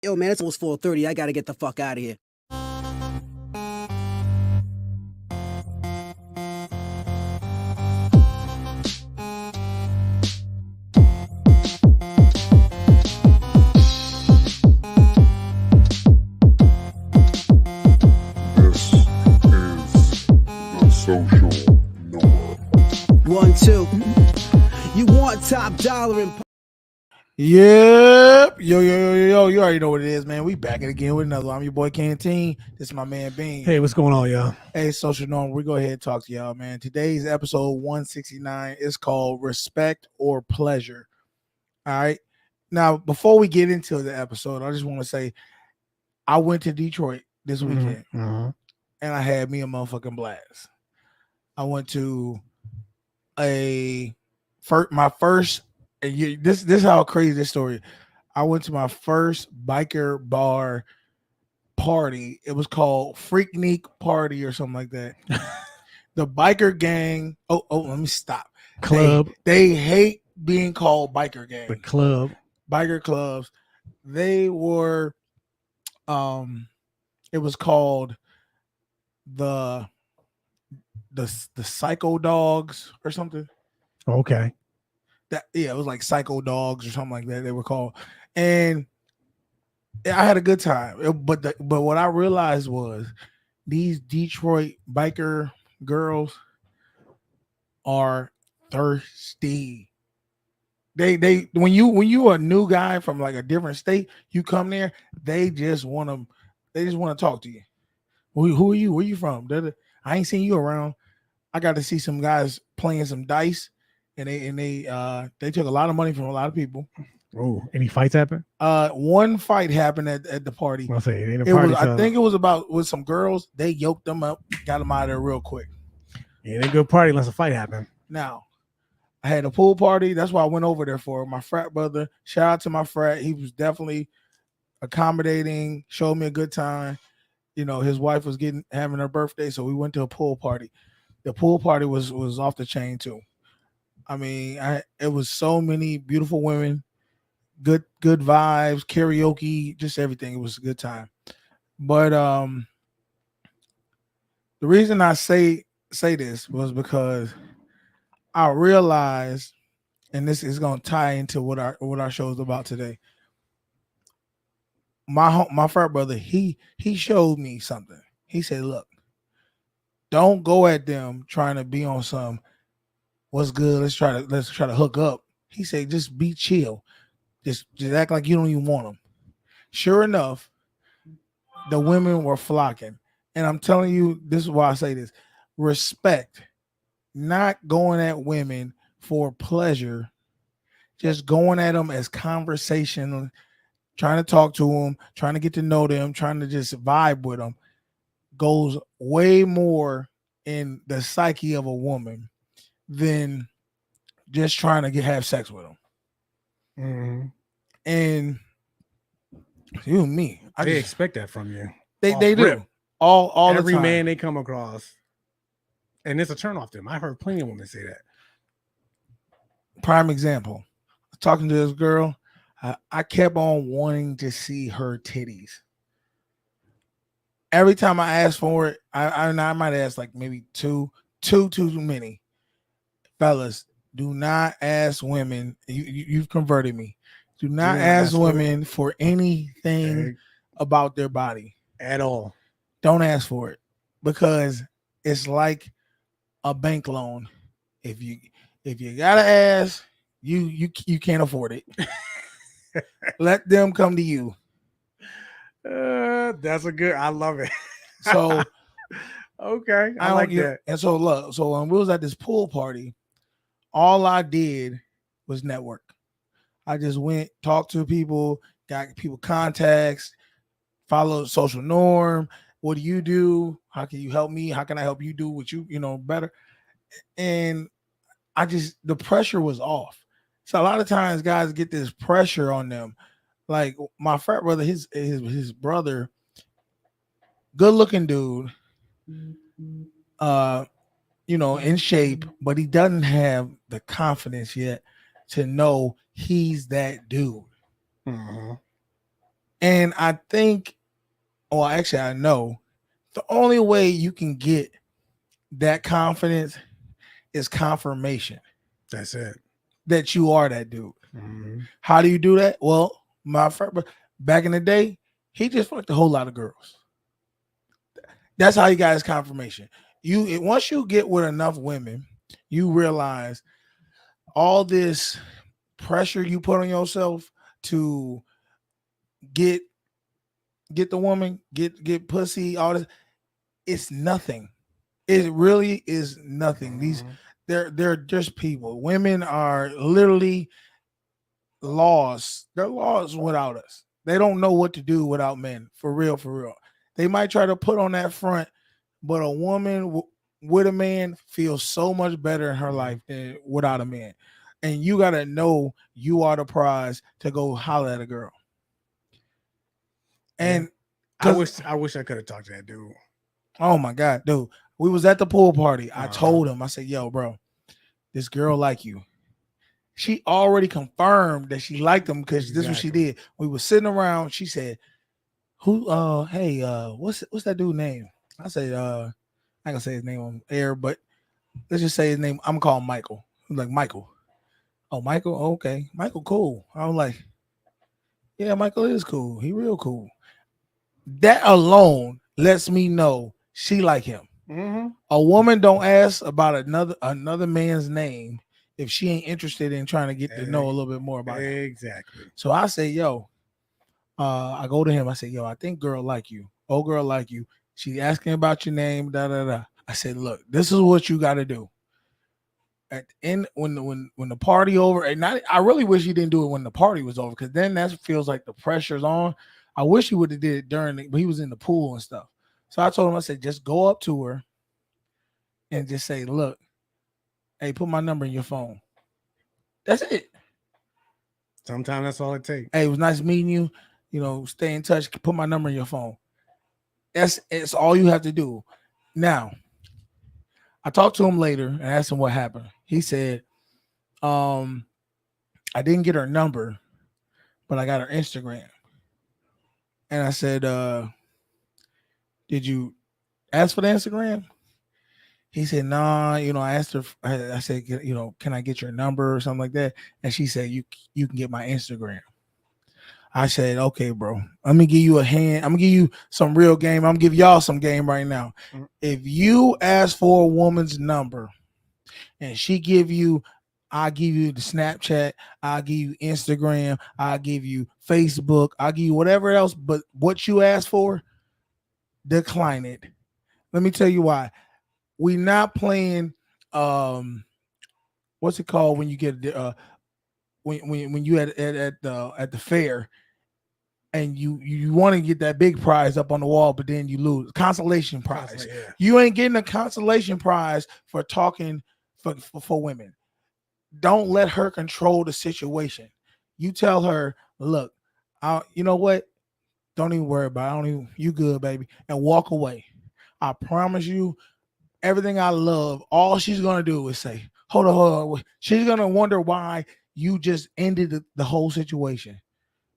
Yo, man, it's almost 4:30. I gotta get the fuck out of here. This is the social norm. 1, 2. You want top dollar and Yep. Yo. You already know what it is, man. We back it again with another one. I'm your boy Canteen. This is my man Bean. Hey, what's going on, y'all? Hey, Social Norm. We go ahead and talk to y'all, man. Today's episode 169 is called Respect or Pleasure. All right. Now, before we get into the episode, I just want to say I went to Detroit this weekend and I had me a motherfucking blast. I went to my first. This is how crazy this story is. I went to my first biker bar party. It was called Freaknik Party or something like that. The biker gang. Oh, let me stop. Club. They hate being called biker gang. The club. Biker clubs. They were. It was called the Psycho Dogs or something. Okay. It was like Psycho Dogs or something like that they were called, and I had a good time. But what I realized was these Detroit biker girls are thirsty. They when you a new guy from like a different state, you come there, they just want to talk to you. Who are you? Where you from? I ain't seen you around. I got to see some guys playing some dice. And they took a lot of money from a lot of people. Oh, any fights happen? One fight happened at the party. I'll say it ain't a party. I think it was with some girls. They yoked them up, got them out of there real quick. It ain't a good party unless a fight happened. Now, I had a pool party. That's why I went over there for my frat brother. Shout out to my frat. He was definitely accommodating, showed me a good time. You know, his wife was having her birthday, so we went to a pool party. The pool party was off the chain too. I mean, it was so many beautiful women, good vibes, karaoke, just everything. It was a good time. But the reason I say this was because I realized, and this is going to tie into what our show is about today. My frat brother, he showed me something. He said, "Look, don't go at them trying to be on some." What's good? Let's try to hook up. He said, just be chill. Just act like you don't even want them. Sure enough, the women were flocking. And I'm telling you, this is why I say this. Respect. Not going at women for pleasure. Just going at them as conversation, trying to talk to them, trying to get to know them, trying to just vibe with them, goes way more in the psyche of a woman than just trying to have sex with them. Mm-hmm. And you and me, they expect that from you. They do. All every the time. man they come across, and it's a turn off to them. I've heard plenty of women say that. Prime example. Talking to this girl, I kept on wanting to see her titties. Every time I asked for it, I might ask like maybe too many. Fellas, do not ask women. You've converted me. Do not ask women for anything about their body at all. Don't ask for it, because it's like a bank loan. If you gotta ask, you can't afford it. Let them come to you. That's a good. I love it. So okay, I like that. And so look, so when we was at this pool party, all I did was network. I just went, talked to people, got people contacts, followed Social Norm. What do you do? How can you help me? How can I help you do what you better? And the pressure was off. So a lot of times guys get this pressure on them. Like my frat brother, his brother, good looking dude, in shape, but he doesn't have the confidence yet to know he's that dude. Mm-hmm. And I think, well, actually, I know the only way you can get that confidence is confirmation That's it. that you are that dude. Mhm. How do you do that? Well, my friend back in the day, he just fucked a whole lot of girls. That's how he got his confirmation. Once you get with enough women, you realize all this pressure you put on yourself to get get the woman, get pussy, all this, it's nothing. It really is nothing. These Mhm. they're just people. Women are literally lost. They're lost without us. They don't know what to do without men. For real, for real. They might try to put on that front, but a woman with a man feels so much better in her life than without a man. And you gotta know you are the prize to go holler at a girl. Yeah. And because I wish I could have talked to that dude. oh my god, dude, we was at the pool party. I Uh-huh. told him, I said, "Yo, bro, this girl like you." She already confirmed that she liked him because this is what she Exactly. did. We were sitting around. She said, "Who? Hey, what's that dude name?" I said, I ain't gonna say his name on air, but let's just say his name. I'm calling Michael. I'm like Michael. Oh, Michael. Okay, Michael. Cool. I was like, yeah, Michael is cool. He real cool. That alone lets me know she like him. Mhm. A woman don't ask about another man's name if she ain't interested in trying to get to know a little bit more about him. Exactly. So I say, yo, I go to him. I say, yo, I think girl like you. Oh, girl like you. She asking about your name. Da da da. I said, look, this is what you got to do. At the end, when the party over, and I really wish he didn't do it when the party was over, because then that feels like the pressure's on. I wish he would have did it but he was in the pool and stuff. So I told him, I said, just go up to her and just say, look, hey, put my number in your phone. That's it. Sometimes that's all it takes. Hey, it was nice meeting you. You know, stay in touch. Put my number in your phone. It's all you have to do. Now, I talked to him later and asked him what happened. He said, I didn't get her number, but I got her Instagram. And I said, did you ask for the Instagram? He said, nah, I asked her, I said, can I get your number or something like that? And she said, you can get my Instagram. I said, okay, bro, let me give you a hand. I'm gonna give you some real game. I'm gonna give y'all some game right now. Mm. If you ask for a woman's number and she give you, I'll give you the Snapchat, I'll give you Instagram, I'll give you Facebook, I'll give you whatever else, but what you ask for, decline it. Let me tell you why. We not playing what's it called when you get when you at the fair and you want to get that big prize up on the wall, but then you lose. Consolation prize. Constantly, yeah. You ain't getting a consolation prize for talking for women. Don't let her control the situation. You tell her, look, you know what? Don't even worry about it. I don't even, you good, baby. And walk away. I promise you, everything I love, all she's gonna do is say, hold on. She's gonna wonder why you just ended the whole situation.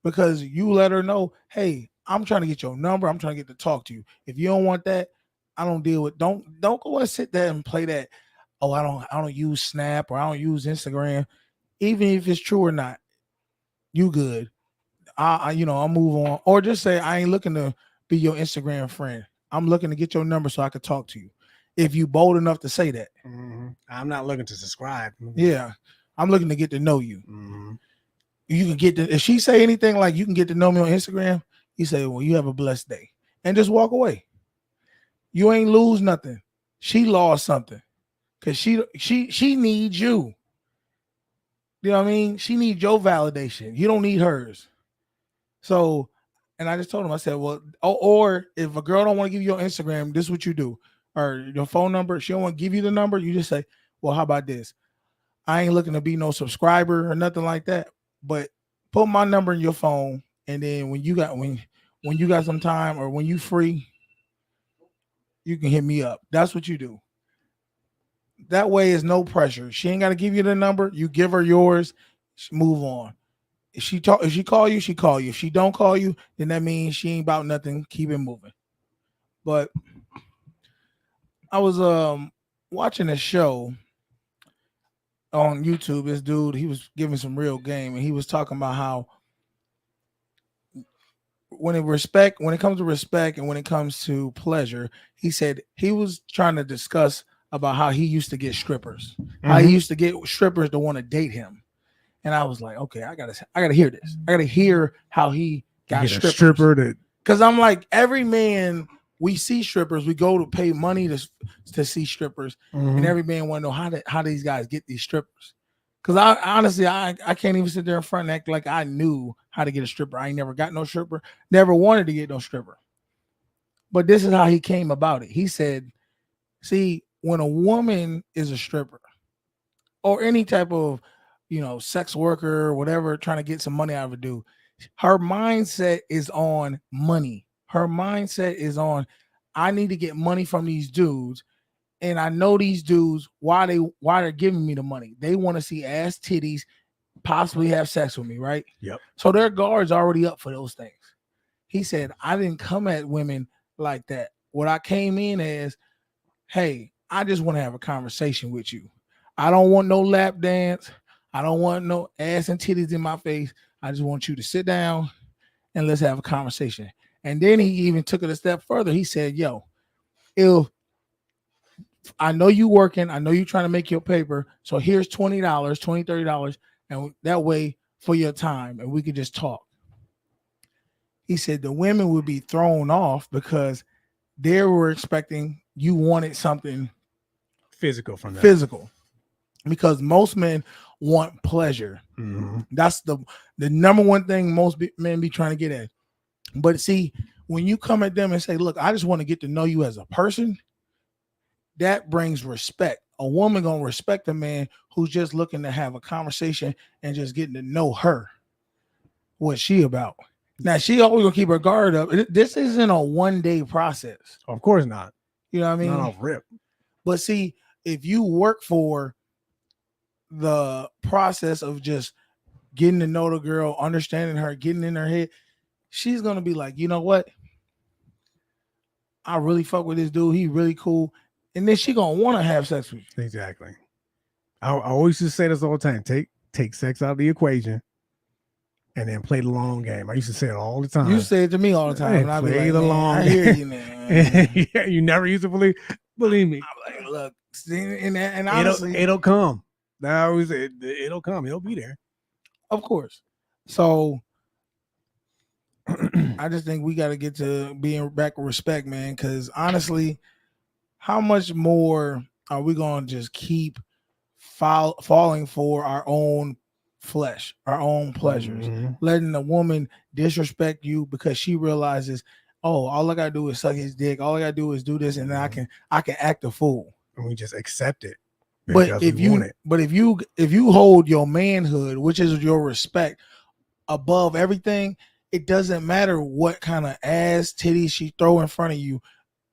Because you let her know, hey, I'm trying to get your number. I'm trying to get to talk to you. If you don't want that, I don't deal with. Don't go and sit there and play that. Oh, I don't use Snap or I don't use Instagram. Even if it's true or not, you good. I'll move on. Or just say I ain't looking to be your Instagram friend. I'm looking to get your number so I could talk to you. If you bold enough to say that, I'm not looking to subscribe. yeah, I'm looking to get to know you. Mhm. You can get if she say anything like you can get to know me on Instagram, you say, well, you have a blessed day. And just walk away. You ain't lose nothing. She lost something. Cause she needs you. You know what I mean? She needs your validation. You don't need hers. So, and I just told him, I said, well, or if a girl don't want to give you your Instagram, this is what you do. Or your phone number, she don't want to give you the number, you just say, well, how about this? I ain't looking to be no subscriber or nothing like that. But put my number in your phone, and then when you got some time or when you free, you can hit me up. That's what you do. That way is no pressure. She ain't got to give you the number. You give her yours. Move on. If she call you, she call you. If she don't call you, then that means she ain't about nothing. Keep it moving. But I was watching a show on YouTube. This dude, he was giving some real game, and he was talking about how when it comes to respect and when it comes to pleasure, he said he was trying to discuss about how he used to get strippers, how he used to get strippers to want to date him. And I was like, okay, I gotta hear this. I gotta hear how he got strippers. Stripper that Because I'm like, every man we see strippers, we go to pay money to see strippers, and every man want to know how these guys get these strippers. Because I honestly can't even sit there in front and act like I knew how to get a stripper. I ain't never got no stripper, never wanted to get no stripper. But this is how he came about it. He said, see, when a woman is a stripper or any type of, sex worker or whatever, trying to get some money out of a dude, her mindset is on money. Her mindset is on, I need to get money from these dudes. And I know these dudes, why they're giving me the money. They want to see ass, titties, possibly have sex with me, right? Yep. So their guard's already up for those things. He said, I didn't come at women like that. What I came in as, hey, I just want to have a conversation with you. I don't want no lap dance. I don't want no ass and titties in my face. I just want you to sit down and let's have a conversation. And then he even took it a step further. He said, yo, if I know you working, I know you trying to make your paper, so here's $20, $30, and that way for your time, and we could just talk. He said the women would be thrown off because they were expecting you wanted something physical from them. Physical. Because most men want pleasure. That's the number one thing most men be trying to get at. But see, when you come at them and say, look, I just want to get to know you as a person, that brings respect. A woman gonna respect a man who's just looking to have a conversation and just getting to know her. What's she about? Now she always gonna keep her guard up. This isn't a one-day process. Of course not. You know what I mean? Not off rip. But see, if you work for the process of just getting to know the girl, understanding her, getting in her head, she's gonna be like, you know what? I really fuck with this dude. He really cool. And then she gonna want to have sex with you. Exactly. I always used to say this all the time. Take sex out of the equation and then play the long game. I used to say it all the time. You say it to me all the time. Hey, and I play be like, the long I game. hear you, man. Yeah, you never used to believe me. I'm like, look, and honestly, it'll come. I always say it'll come. It'll be there. Of course. So I just think we got to get to being back with respect, man. Because honestly, how much more are we going to just keep falling for our own flesh, our own pleasures, letting a woman disrespect you because she realizes, oh, all I got to do is suck his dick. All I got to do is do this, and then I can act a fool. And we just accept it. But if you hold your manhood, which is your respect, above everything, it doesn't matter what kind of ass titties she throw in front of you.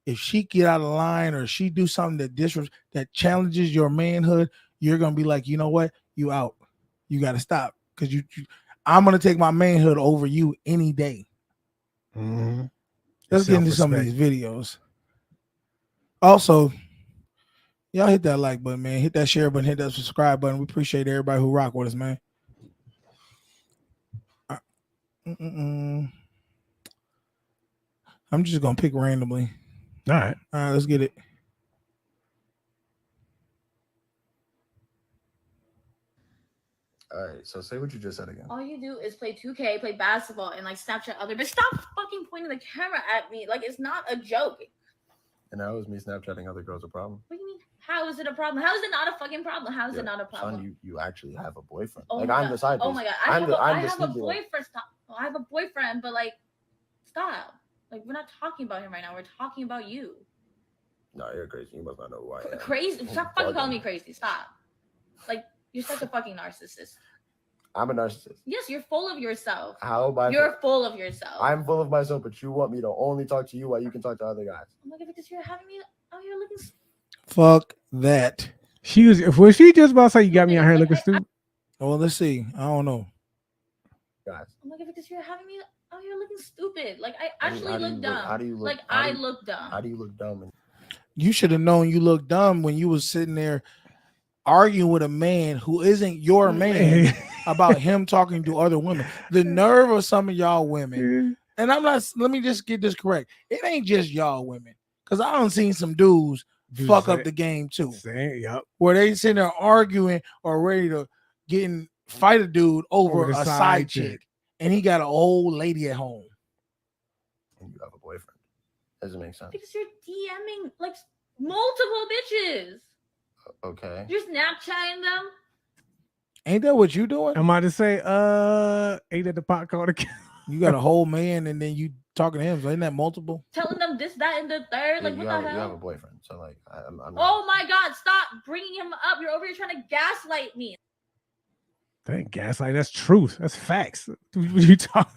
If she get out of line or she do something that challenges your manhood, you're gonna be like, you know what, you out. You got to stop because I'm gonna take my manhood over you any day. Let's get into some of these videos. Also, y'all hit that like button, man. Hit that share button. Hit that subscribe button. We appreciate everybody who rock with us, man. I'm just gonna pick randomly. All right, let's get it. All right, so say what you just said again. All you do is play 2K, play basketball, and like Snapchat other. But stop fucking pointing the camera at me. Like it's not a joke. And how is me Snapchatting other girls a problem? What do you mean? How is it a problem? How is it not a fucking problem? How is it not a problem? Son, you actually have a boyfriend. Oh like I'm the side. Oh my god, I have a boyfriend. Stop. I have a boyfriend, but like, stop. Like we're not talking about him right now. We're talking about you. No, you're crazy. You must not know who I am. Crazy? Stop fucking calling me crazy. Stop. Like you're such a fucking narcissist. I'm a narcissist. Yes, you're full of yourself. How am I? You're full of yourself. I'm full of myself, but you want me to only talk to you while you can talk to other guys. Oh my god, because you're having me out here looking. Fuck that. Was she just about to say you got me out here looking stupid? Well, let's see. I don't know. guys? Oh my god, because you're having me out here looking stupid. Like I How do- actually how do you look look- dumb. how do you look- Like how do I you- look dumb. How do you look dumb? You should have known you looked dumb when you was sitting there arguing with a man who isn't your man about him talking to other women. The nerve of some of y'all women, and I'm not. Let me just get this correct. It ain't just y'all women, because I done seen some dudes fuck up the game too. Yep. Where they sitting there arguing or ready to fight a dude over a side chick, and he got an old lady at home. And you have a boyfriend. Doesn't make sense. Because you're DMing like multiple bitches. Okay. You're Snapchatting them. Ain't that what you doing? Am I to say, ain't that the pot called a You got a whole man and then you talking to him. So ain't that multiple? Telling them this, that, and the third. Like, you what have, the hell? You have a boyfriend, so like, I'm not... Oh my god! Stop bringing him up. You're over here trying to gaslight me. That ain't gaslight. That's truth. That's facts. What you talking?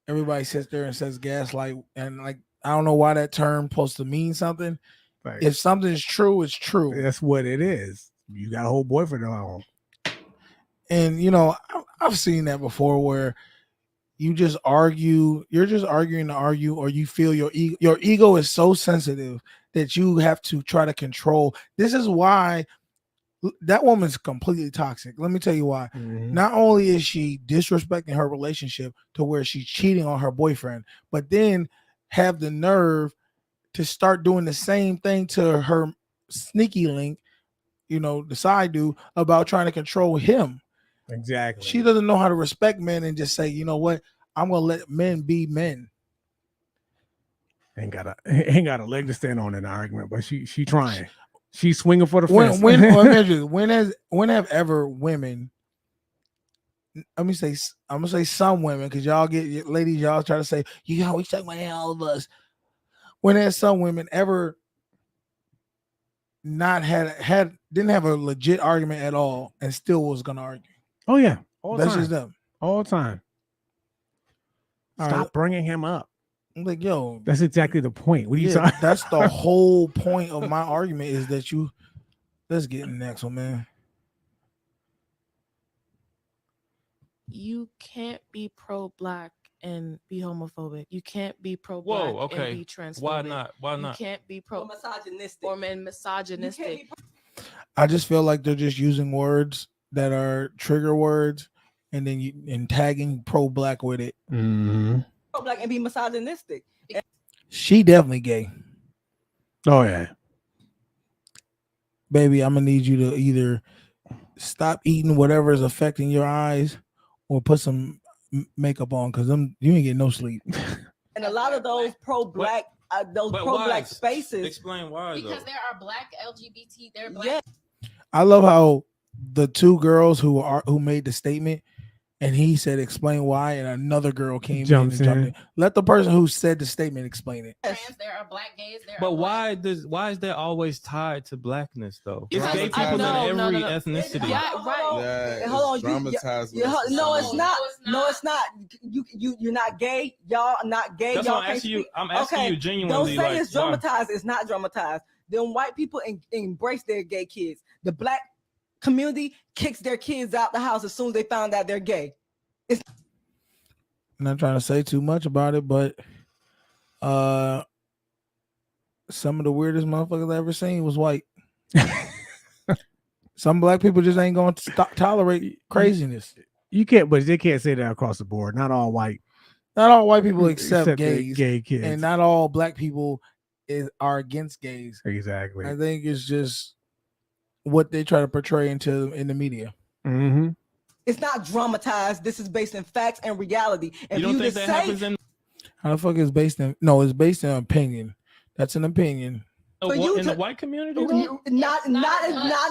Everybody sits there and says gaslight, and like I don't know why that term supposed to mean something. Like, if something's true, it's true. That's what it is. You got a whole boyfriend at home. And you know, I've seen that before where you just argue, you're just arguing to argue, or you feel your ego is so sensitive that you have to try to control. This is why that woman's completely toxic. Let me tell you why. Mm-hmm. Not only is she disrespecting her relationship to where she's cheating on her boyfriend, but then have the nerve to start doing the same thing to her sneaky link, you know, the side dude, about trying to control him. Exactly. She doesn't know how to respect men and just say, you know what, I'm gonna let men be men. Ain't got a leg to stand on in the argument, but she trying. She's swinging for the fence. When have ever women? I'm gonna say some women, because y'all get ladies, y'all try to say you always talk about all of us. When has some women ever not didn't have a legit argument at all and still was gonna argue? Oh yeah, that's just them all the time. Stop bringing him up. I'm like, yo, that's exactly the point. What are you talking? That's the whole point of my argument is that you. Let's get in the next one, man. You can't be pro-black and be homophobic. You can't be pro-black and be transphobic. Why not? You can't be misogynistic or misogynistic. I just feel like they're just using words that are trigger words, and then tagging pro-black with it. Mm-hmm. Pro-black and be misogynistic. She definitely gay. Oh yeah. Baby, I'm gonna need you to either stop eating whatever is affecting your eyes or put some makeup on, because you ain't getting no sleep. And a lot of those pro-black spaces. Explain why. Because there are black LGBT. They're black. Yeah. I love how the two girls who made the statement, and he said explain why, and another girl came jumped in. Let the person who said the statement explain it. There are black gays. But why is that always tied to blackness though? It's Because gay people in every ethnicity. Yeah, right. Yeah, Hold on, dramatized. No, it's not. No, it's not. You're not gay. Y'all are not gay. That's y'all what I'm asking you genuinely. Don't say it's dramatized. It's not dramatized. Then white people embrace their gay kids. The black community kicks their kids out the house as soon as they found out they're gay. I'm not trying to say too much about it, but some of the weirdest motherfuckers I ever seen was white. Some black people just ain't gonna tolerate craziness. You can't, but they can't say that across the board. Not all white people accept gays, gay kids, and not all black people are against gays. Exactly. I think it's just what they try to portray in the media. Mm-hmm. It's not dramatized. This is based in facts and reality. You don't think that happens in? How the fuck is based in? No, it's based in opinion. That's an opinion. In the white community, not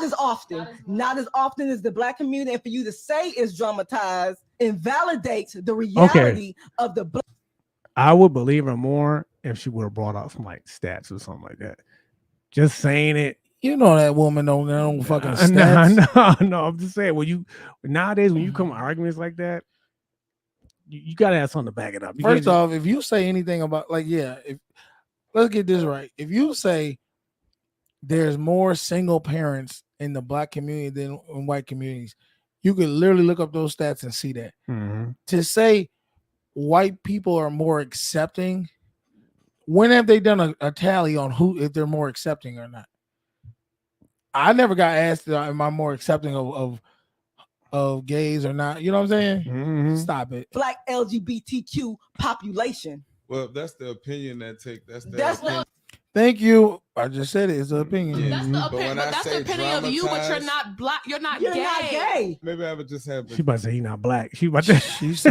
as often. Not as often as the black community. And for you to say it's dramatized invalidates the reality of the black. I would believe her more if she would have brought out some like stats or something like that. Just saying it. You know that woman don't fucking stats. No. I'm just saying, nowadays when you come to arguments like that, you gotta have something to back it up. First off, if you say anything about let's get this right. If you say there's more single parents in the black community than in white communities, You could literally look up those stats and see that. Mhm. To say white people are more accepting, when have they done a tally on who if they're more accepting or not? I never got asked, am I more accepting of gays or not? You know what I'm saying? Mhm. Stop it. Black LGBTQ population. Well, if that's the opinion that that's That's Thank you. I just said it. It's an opinion. Yeah. That's the But opinion. when But I that's the say opinion of you. But you're dramatized- not black. You're not You're gay. not gay. Maybe I would just have She about to say he not black. She about to. She's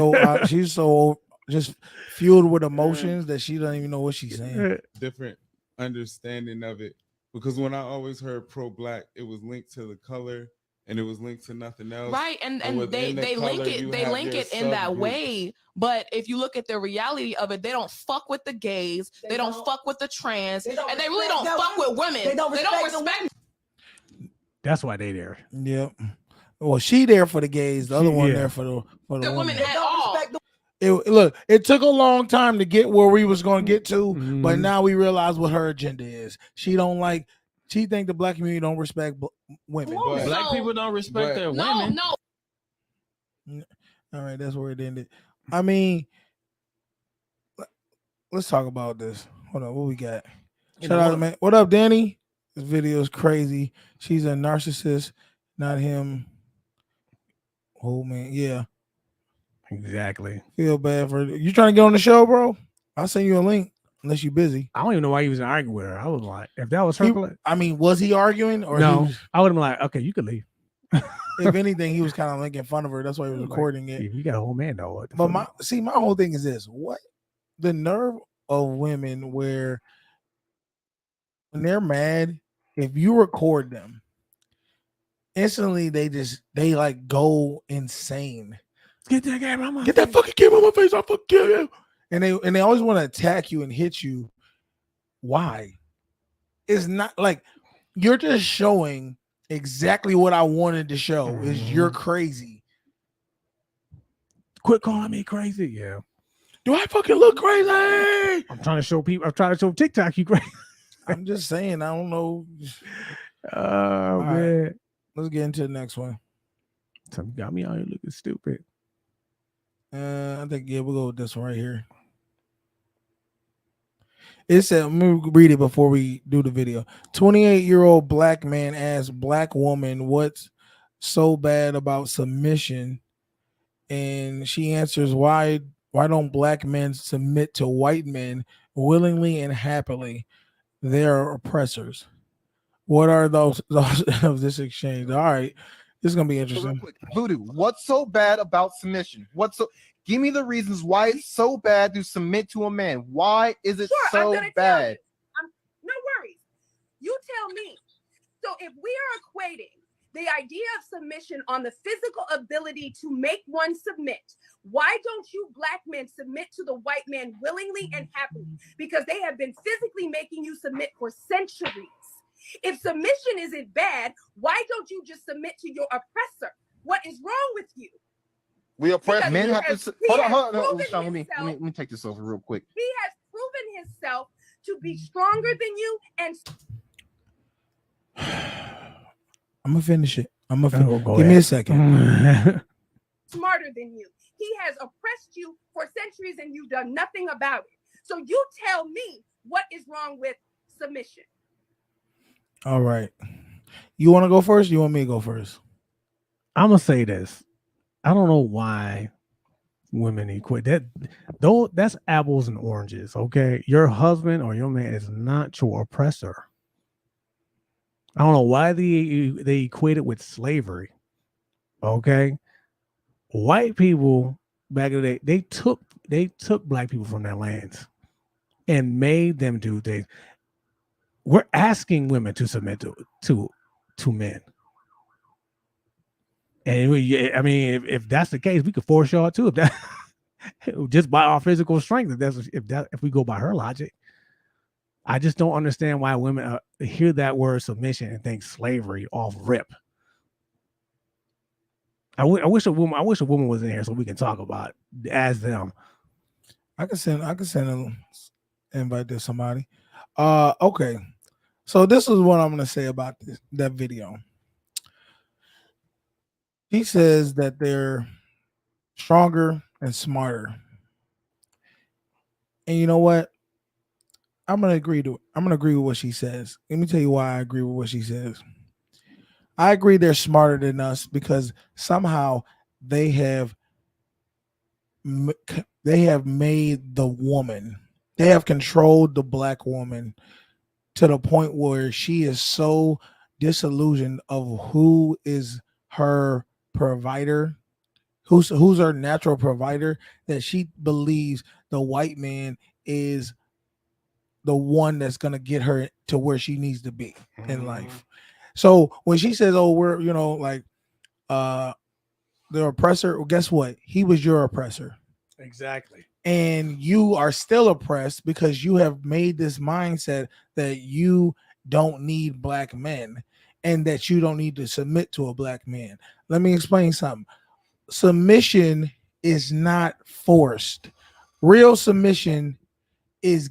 so just fueled with emotions that she doesn't even know what she's saying. different understanding of it, because when I always heard pro-black, it was linked to the color and it was linked to nothing else. Right, and they within the link color, it you they have link your it in that subgroups. way. But if you look at the reality of it, they don't fuck with the gays, they don't fuck with the trans, and they really don't fuck with women. They don't respect That's why they there. Yep. Well, she there for the gays. The other one there for the the women women. at all. Look, it took a long time to get where we was going to get to, but Mhm. now we realize what her agenda is. She think the black community don't respect women. But- Black people don't respect their No, women. no. All right, that's where it ended. I mean, let's talk about this. Hold on, what we got? Shout out to man. What up, Danny? This video is crazy. She's a narcissist, not him. Oh man, yeah. Exactly. Feel bad for you trying to get on the show, bro. I'll send you a link unless you're busy. I don't even know why he was arguing with her. I was like, if that was her, I mean, was he arguing or no? I would have been like, okay, you could leave. If anything, he was kind of making fun of her. That's why he was recording it. Yeah, you got a whole man though. But my whole thing is this: what the nerve of women where when they're mad, if you record them, instantly they like go insane. Get that game on my Get that fucking game on my face! I'll fucking kill you. And they always want to attack you and hit you. Why? It's not like you're just showing exactly what I wanted to show. Is you're crazy. Quit calling me crazy. Yeah. Do I fucking look crazy? I'm trying to show people. I'm trying to show TikTok you crazy. I'm just saying. I don't know. Oh man. Right, let's get into the next one. Something got me out here looking stupid. I think we'll go with this one right here. It said, let me read it before we do the video. 28-year-old black man asks black woman what's so bad about submission, and she answers, why don't black men submit to white men willingly and happily? They're oppressors. What are those of this exchange? All right, this is gonna be interesting. Voodoo, what's so bad about submission? Give me the reasons why it's so bad to submit to a man. Why is it so bad? No worries. You tell me. So if we are equating the idea of submission on the physical ability to make one submit, why don't you black men submit to the white man willingly and happily? Because they have been physically making you submit for centuries. If submission isn't bad, why don't you just submit to your oppressor? What is wrong with you? We oppress Because men he have has- to. he Hold has on. proven Sean, let himself- me take this over real quick. He has proven himself to be stronger than you and I'm gonna finish it. Go Give me ahead. a second. smarter than you. He has oppressed you for centuries and you've done nothing about it. So you tell me what is wrong with submission. All right. You want to go first? Or you want me to go first? I'm gonna say this. I don't know why women equate that. Though that's apples and oranges. Okay, your husband or your man is not your oppressor. I don't know why they equate it with slavery. Okay, white people back in the day they took black people from their lands and made them do things. We're asking women to submit to men. And I mean, if that's the case, we could force y'all too. If that just by our physical strength, if we go by her logic, I just don't understand why women hear that word submission and think slavery off rip. I wish a woman was in here so we can talk about it as them. I can send an invite to somebody. Okay. So this is what I'm gonna say about that video. He says that they're stronger and smarter. And you know what? I'm gonna agree with what she says. Let me tell you why I agree with what she says. I agree they're smarter than us because somehow they have they have made the woman, they have controlled the black woman to the point where she is so disillusioned of who is her provider, who's her natural provider, that she believes the white man is the one that's going to get her to where she needs to be in life. So when she says, oh, we're, like the oppressor, well, guess what? He was your oppressor. Exactly. And you are still oppressed because you have made this mindset that you don't need black men and that you don't need to submit to a black man. Let me explain something. Submission is not forced. Real submission is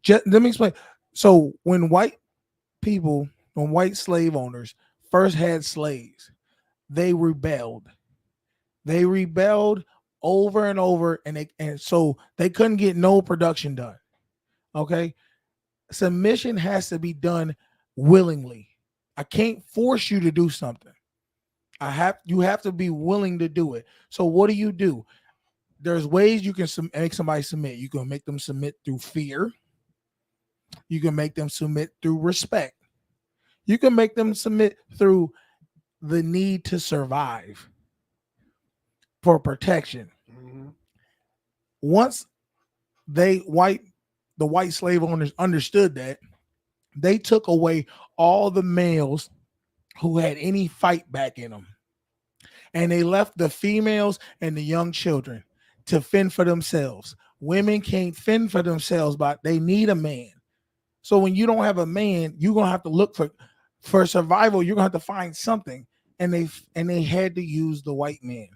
just, let me explain. So when white slave owners first had slaves, they rebelled. They rebelled over and over, and so they couldn't get no production done. Okay, submission has to be done willingly. I can't force you to do something. You have to be willing to do it. So what do? There's ways you can make somebody submit. You can make them submit through fear. You can make them submit through respect. You can make them submit through the need to survive, for protection. Once the white slave owners understood that, they took away all the males who had any fight back in them, and they left the females and the young children to fend for themselves. Women can't fend for themselves, but they need a man. So when you don't have a man, you're gonna have to look for survival. You're gonna have to find something, and they had to use the white man,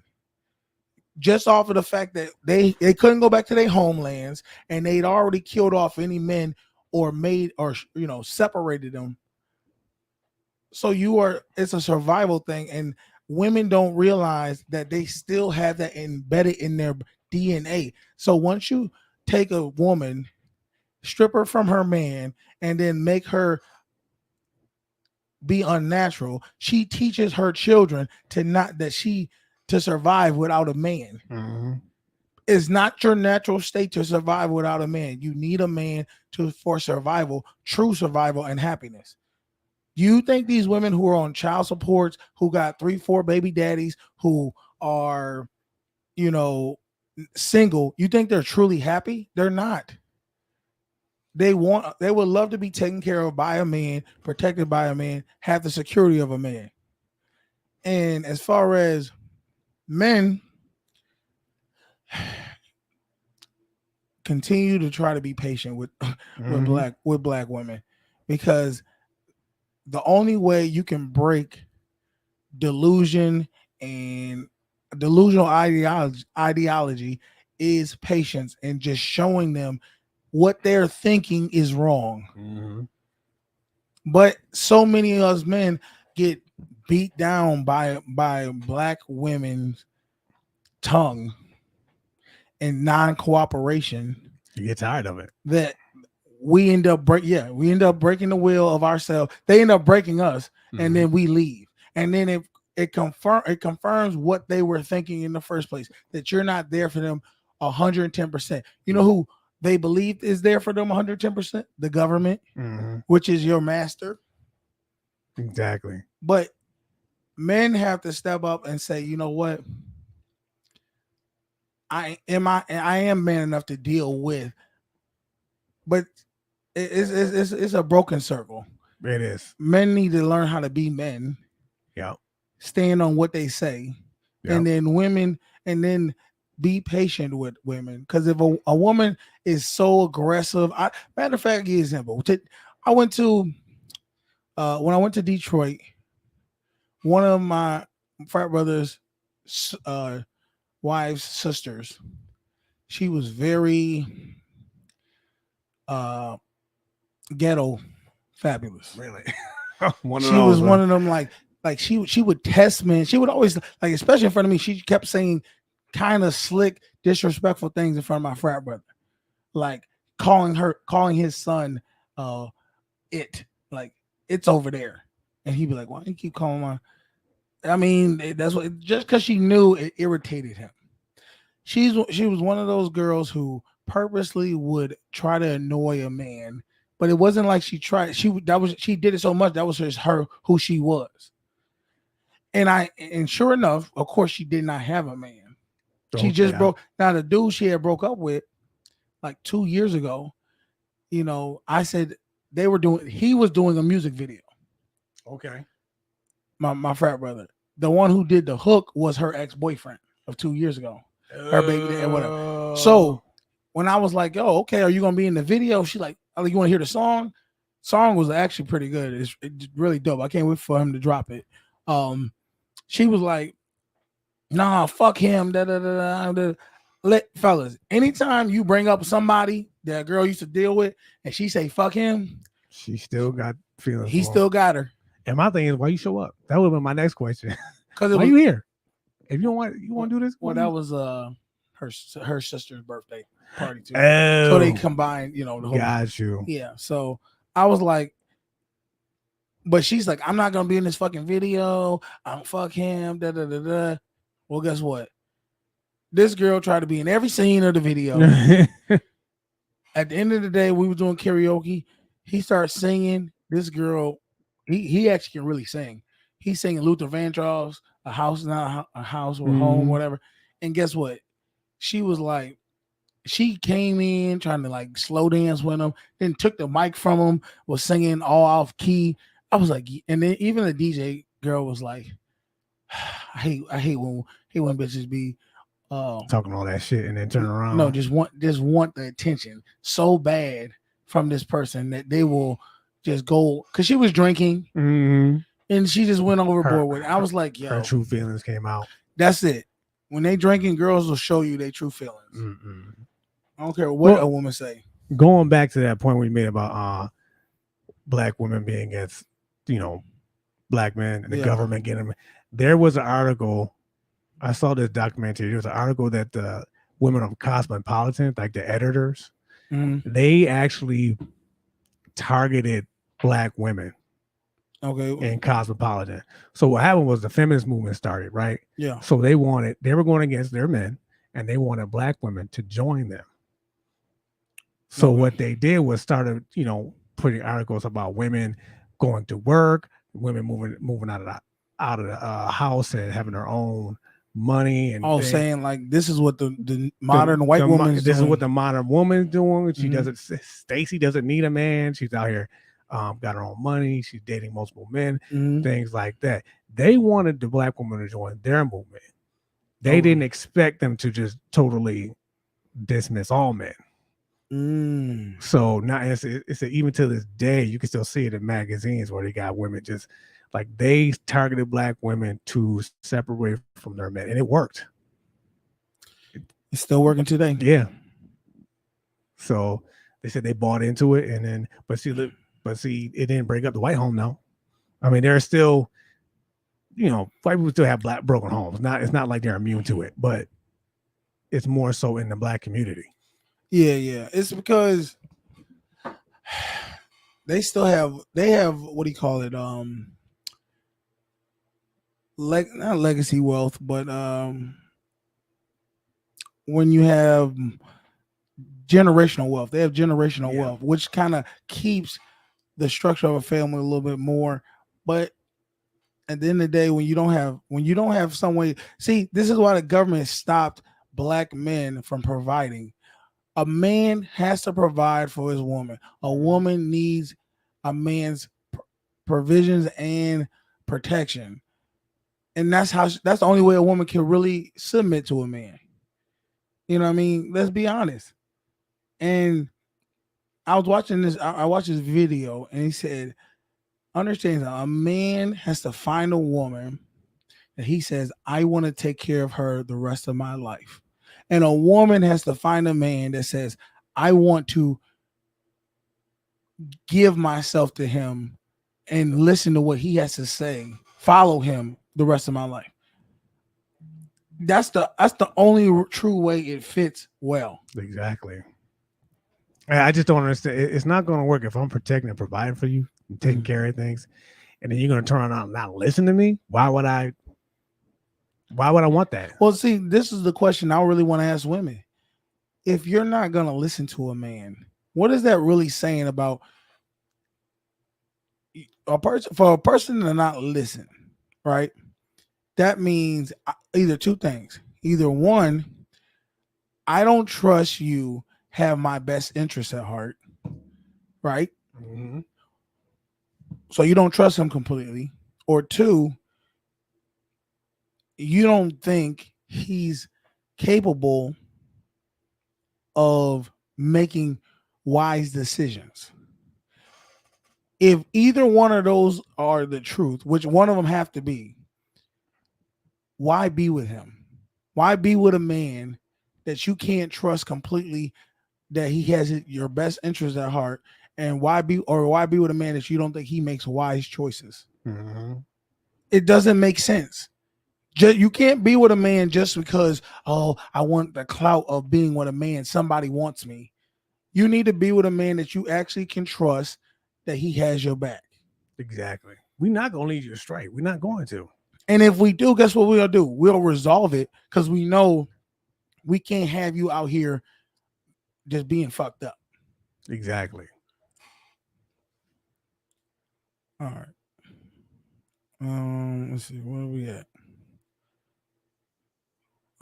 just off of the fact that they couldn't go back to their homelands, and they'd already killed off any men or made or separated them. So it's a survival thing, and women don't realize that they still have that embedded in their DNA. So once you take a woman, strip her from her man, and then make her be unnatural, she teaches her children to survive without a man. It's not your natural state to survive without a man. You need a man for survival, true survival, and happiness. You think these women who are on child supports, who got 3-4 baby daddies, who are, single, you think they're truly happy? They're not. They would love to be taken care of by a man, protected by a man, have the security of a man. And as far as men, continue to try to be patient with black women, because the only way you can break delusion and delusional ideology is patience and just showing them what they're thinking is wrong. But so many of us men get beat down by black women's tongue and non-cooperation. You get tired of it. That we end up breaking the will of ourselves. They end up breaking us, and then we leave. And then it confirms what they were thinking in the first place, that you're not there for them 110%. You know who they believe is there for them 110%? The government, which is your master. Exactly. But men have to step up and say, you know what? I am man enough to deal with, but it's a broken circle. It is. Men need to learn how to be men. Yeah. Stand on what they say. Yep. And then women, and then be patient with women. Because if a woman is so aggressive, matter of fact, give you an example. I went to when I went to Detroit, one of my frat brothers' wife's sisters, she was very ghetto fabulous. Really? She was one of them, like, like she would test men. She would always, like, especially in front of me, she kept saying kind of slick, disrespectful things in front of my frat brother, like calling his son it, like, it's over there, and he'd be like, why do you keep calling my? I mean, that's what, just because she knew it irritated him. She was one of those girls who purposely would try to annoy a man, but it wasn't like she tried. She did it so much that was just her who she was. And sure enough, of course, she did not have a man. She just broke. Now the dude she had broke up with like 2 years ago, you know, I said he was doing a music video. Okay. My frat brother, the one who did the hook, was her ex-boyfriend of 2 years ago. Her baby and whatever. So when I was like, "Oh, okay, are you gonna be in the video?" She's like, "Oh, you want to hear the song?" Song was actually pretty good. It's really dope. I can't wait for him to drop it. She was like, "Nah, fuck him." Da, da, da, da, da. Fellas, anytime you bring up somebody that a girl used to deal with and she say fuck him, she still got feelings. He still got her. And my thing is, why you show up? That would have been my next question. Because why you here? If you want to do this, well, that was her sister's birthday party too. Oh, so they combined, you know, the whole. Got you. Yeah. So I was like, but she's like, I'm not gonna be in this fucking video. I don't fuck him. Da da da da. Well, guess what? This girl tried to be in every scene of the video. At the end of the day, we were doing karaoke. He starts singing. This girl, he actually can really sing. He's singing Luther Vandross, A House Not a House or Home, whatever. And guess what? She was like, she came in trying to like slow dance with him, then took the mic from him, was singing all off key. I was like, and then even the DJ girl was like, I hate when bitches be talking all that shit and then turn around. No, just want the attention so bad from this person that they will just go, because she was drinking and she just went overboard with it. I was like, yo, her true feelings came out. That's it. When they drinking, girls will show you their true feelings. I don't care what a woman say. Going back to that point we made about black women being against, you know, black men and the government getting them. There was an article, I saw this documentary. There was an article that the women of Cosmopolitan, like the editors, they actually targeted black women. Okay. In Cosmopolitan. So what happened was the feminist movement started, right? Yeah. So they were going against their men and they wanted black women to join them. So what they did was started, you know, putting articles about women going to work, women moving out of the house and having their own money, and saying like this is what the modern white woman is doing. This is what the modern woman is doing. She doesn't. Stacy doesn't need a man. She's out here, got her own money. She's dating multiple men, things like that. They wanted the black woman to join their movement. They didn't expect them to just totally dismiss all men. So now it's even to this day, you can still see it in magazines where they got women just like they targeted black women to separate from their men, and it worked. It's still working today. Yeah. So they said they bought into it, and then but see, it didn't break up the white home. No, I mean there are still, you know, white people still have black broken homes. It's not like they're immune to it, but it's more so in the black community. Yeah. It's because they have what do you call it? Not legacy wealth, but when you have generational wealth, they have generational wealth, which kind of keeps the structure of a family a little bit more. But at the end of the day, when you don't have some way, see, this is why the government stopped black men from providing. A man has to provide for his woman. A woman needs a man's provisions and protection. And that's the only way a woman can really submit to a man. You know what I mean? Let's be honest. And I was watching this. I watched this video, and he said, understand that a man has to find a woman that he says, I want to take care of her the rest of my life. And a woman has to find a man that says, I want to give myself to him and listen to what he has to say follow him the rest of my life. That's the only true way it fits well. Exactly. I just don't understand. It's not going to work if I'm protecting and providing for you and taking care of things, and then you're going to turn around and not listen to me. Why would I want that? Well, see, this is the question I really want to ask women. If you're not going to listen to a man, what is that really saying about a person? For a person to not listen, right? That means either two things. Either one, I don't trust you have my best interest at heart, right? Mm-hmm. So you don't trust him completely. Or two, you don't think he's capable of making wise decisions. If either one of those are the truth, which one of them have to be, why be with him? Why be with a man that you can't trust completely, that he has your best interest at heart? And why be with a man that you don't think he makes wise choices? Mm-hmm. It doesn't make sense. You can't be with a man just because, oh, I want the clout of being with a man. Somebody wants me. You need to be with a man that you actually can trust, that he has your back. Exactly. We're not going to lead you astray. We're not going to. And if we do, guess what we'll do? We'll resolve it, because we know we can't have you out here just being fucked up. Exactly. All right. Let's see. Where are we at?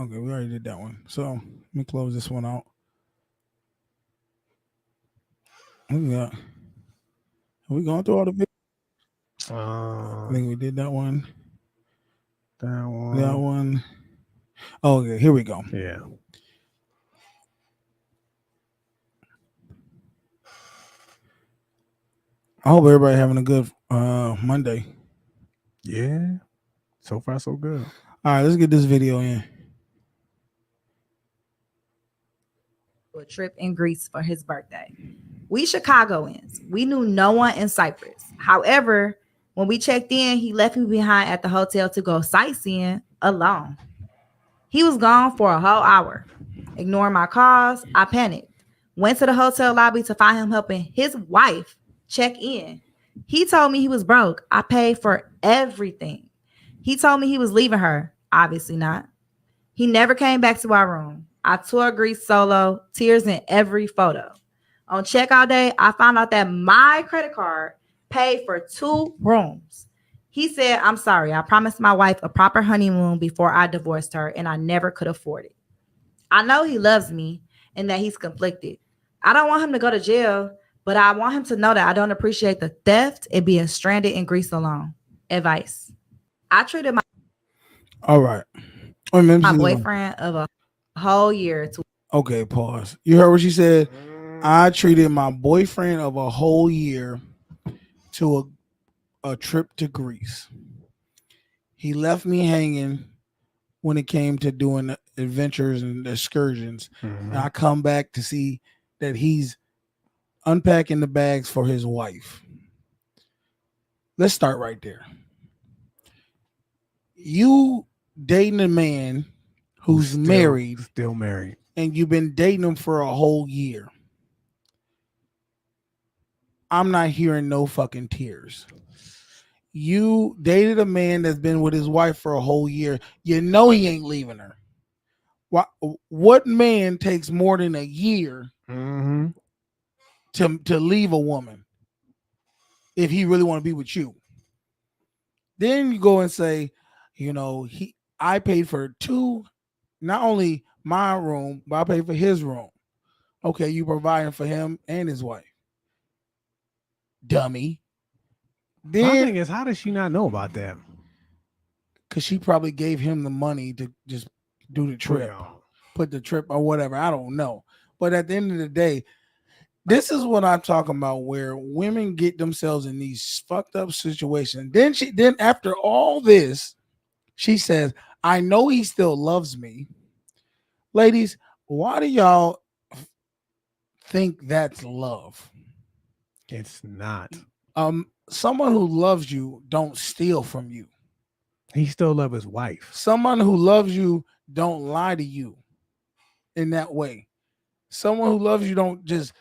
Okay, we already did that one. So let me close this one out. What we got? Are we going through all the videos? I think we did that one. That one. Oh, okay, here we go. Yeah. I hope everybody having a good Monday. Yeah. So far, so good. All right, let's get this video in. A trip in Greece for his birthday. We Chicagoans, we knew no one in Cyprus. However, when we checked in, he left me behind at the hotel to go sightseeing alone. He was gone for a whole hour. Ignoring my calls, I panicked. Went to the hotel lobby to find him helping his wife check in. He told me he was broke. I paid for everything. He told me he was leaving her. Obviously not. He never came back to our room. I toured Greece solo, tears in every photo. On checkout day, I found out that my credit card paid for 2 rooms. He said, I'm sorry. I promised my wife a proper honeymoon before I divorced her, and I never could afford it. I know he loves me and that he's conflicted. I don't want him to go to jail, but I want him to know that I don't appreciate the theft and being stranded in Greece alone. Advice. I treated All right. my boyfriend of a whole year to. Okay, pause. You heard what she said? I treated my boyfriend of a whole year to a trip to Greece. He left me hanging when it came to doing adventures and excursions. Mm-hmm. And I come back to see that he's unpacking the bags for his wife. Let's start right there. You dating a man who's married, still married, and you've been dating him for a whole year. I'm not hearing no fucking tears. You dated a man that's been with his wife for a whole year. You know he ain't leaving her. What man takes more than a year mm-hmm. to leave a woman if he really want to be with you? Then you go and say, I paid for 2, not only my room, but I paid for his room. Okay, you providing for him and his wife. Dummy. Then, my thing is, how does she not know about that? Because she probably gave him the money to just do the trip, put the trip or whatever. I don't know. But at the end of the day, this is what I'm talking about, where women get themselves in these fucked up situations. Then after all this, she says, I know he still loves me. Ladies, why do y'all think that's love? It's not. Someone who loves you don't steal from you. He still love his wife. Someone who loves you don't lie to you in that way. Someone who loves you don't just,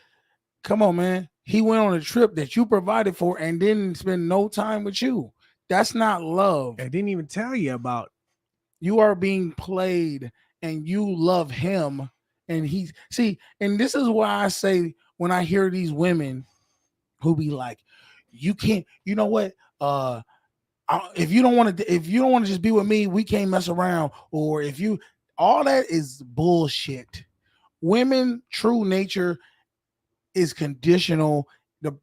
come on, man. He went on a trip that you provided for and didn't spend no time with you. That's not love. I didn't even tell you about. You are being played and you love him. And and this is why I say when I hear these women who be like, you can't, you know what? If you don't want to just be with me, we can't mess around. Or all that is bullshit. Women, true nature is conditional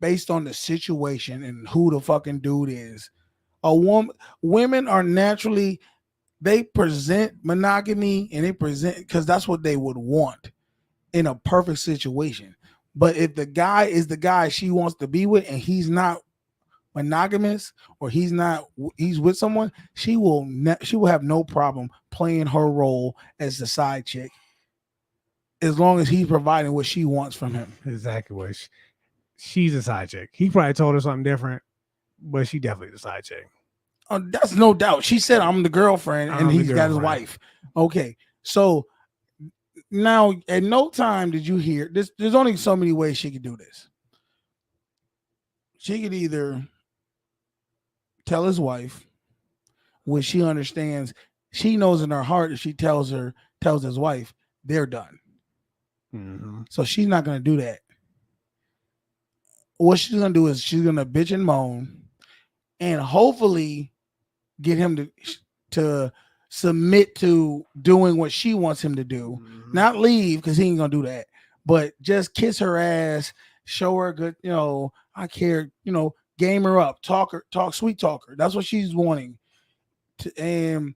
based on the situation and who the fucking dude is. Women are naturally, they present monogamy and they present because that's what they would want in a perfect situation. But if the guy is the guy she wants to be with and he's not monogamous or he's with someone, she will have no problem playing her role as the side chick as long as he's providing what she wants from him. Exactly what she's a side chick. He probably told her something different, but she definitely the side chick. That's no doubt. She said, I'm the girlfriend, and he's got his wife. Okay. So now at no time did you hear this. There's only so many ways she could do this. She could either tell his wife, which she understands, she knows in her heart if she tells his wife, they're done. Mm-hmm. So she's not going to do that. What she's going to do is she's going to bitch and moan and hopefully get him to submit to doing what she wants him to do. Mm-hmm. Not leave, because he ain't going to do that, but just kiss her ass, show her good, I care, game her up, sweet talk her. That's what she's wanting. And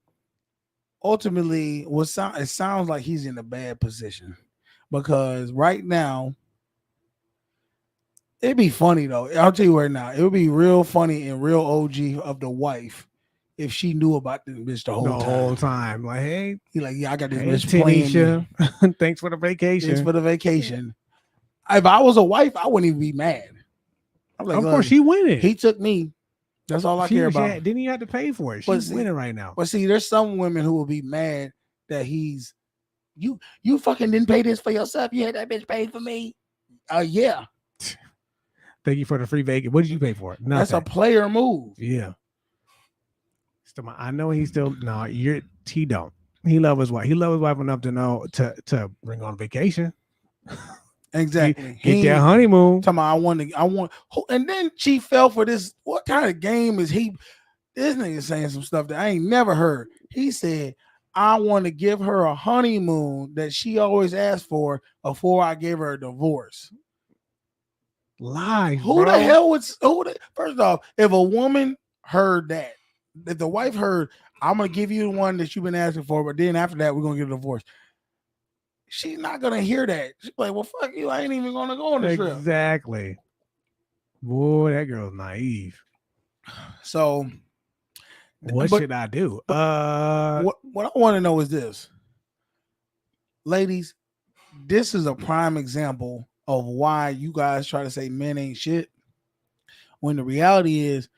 ultimately, it sounds like he's in a bad position because right now, it'd be funny though. I'll tell you right now, it would be real funny and real OG of the wife if she knew about this bitch the whole time. Like, hey, he like, yeah, I got this bitch playing. Thanks for the vacation. If I was a wife, I wouldn't even be mad. I'm like, of course, she winning. He took me. That's all I care about. Didn't you have to pay for it? She's winning right now. But see, there's some women who will be mad that you fucking didn't pay this for yourself. You had that bitch pay for me. Yeah. Thank you for the free vacation. What did you pay for it? Nothing. That's a player move. Yeah. I know he don't. He love his wife. He love his wife enough to know to bring on vacation. Exactly. Get that honeymoon. Talking about, I want, and then she fell for this. What kind of game is he? This nigga saying some stuff that I ain't never heard. He said, I want to give her a honeymoon that she always asked for before I gave her a divorce. Lies. Who the hell would? First off, if a woman heard that, if the wife heard, I'm gonna give you the one that you've been asking for, but then after that, we're gonna get a divorce. She's not gonna hear that. She's like, well, fuck you. I ain't even gonna go on the trip. Exactly. Boy, that girl's naive. So what should I do? What I want to know is this. Ladies, this is a prime example of why you guys try to say men ain't shit. When the reality is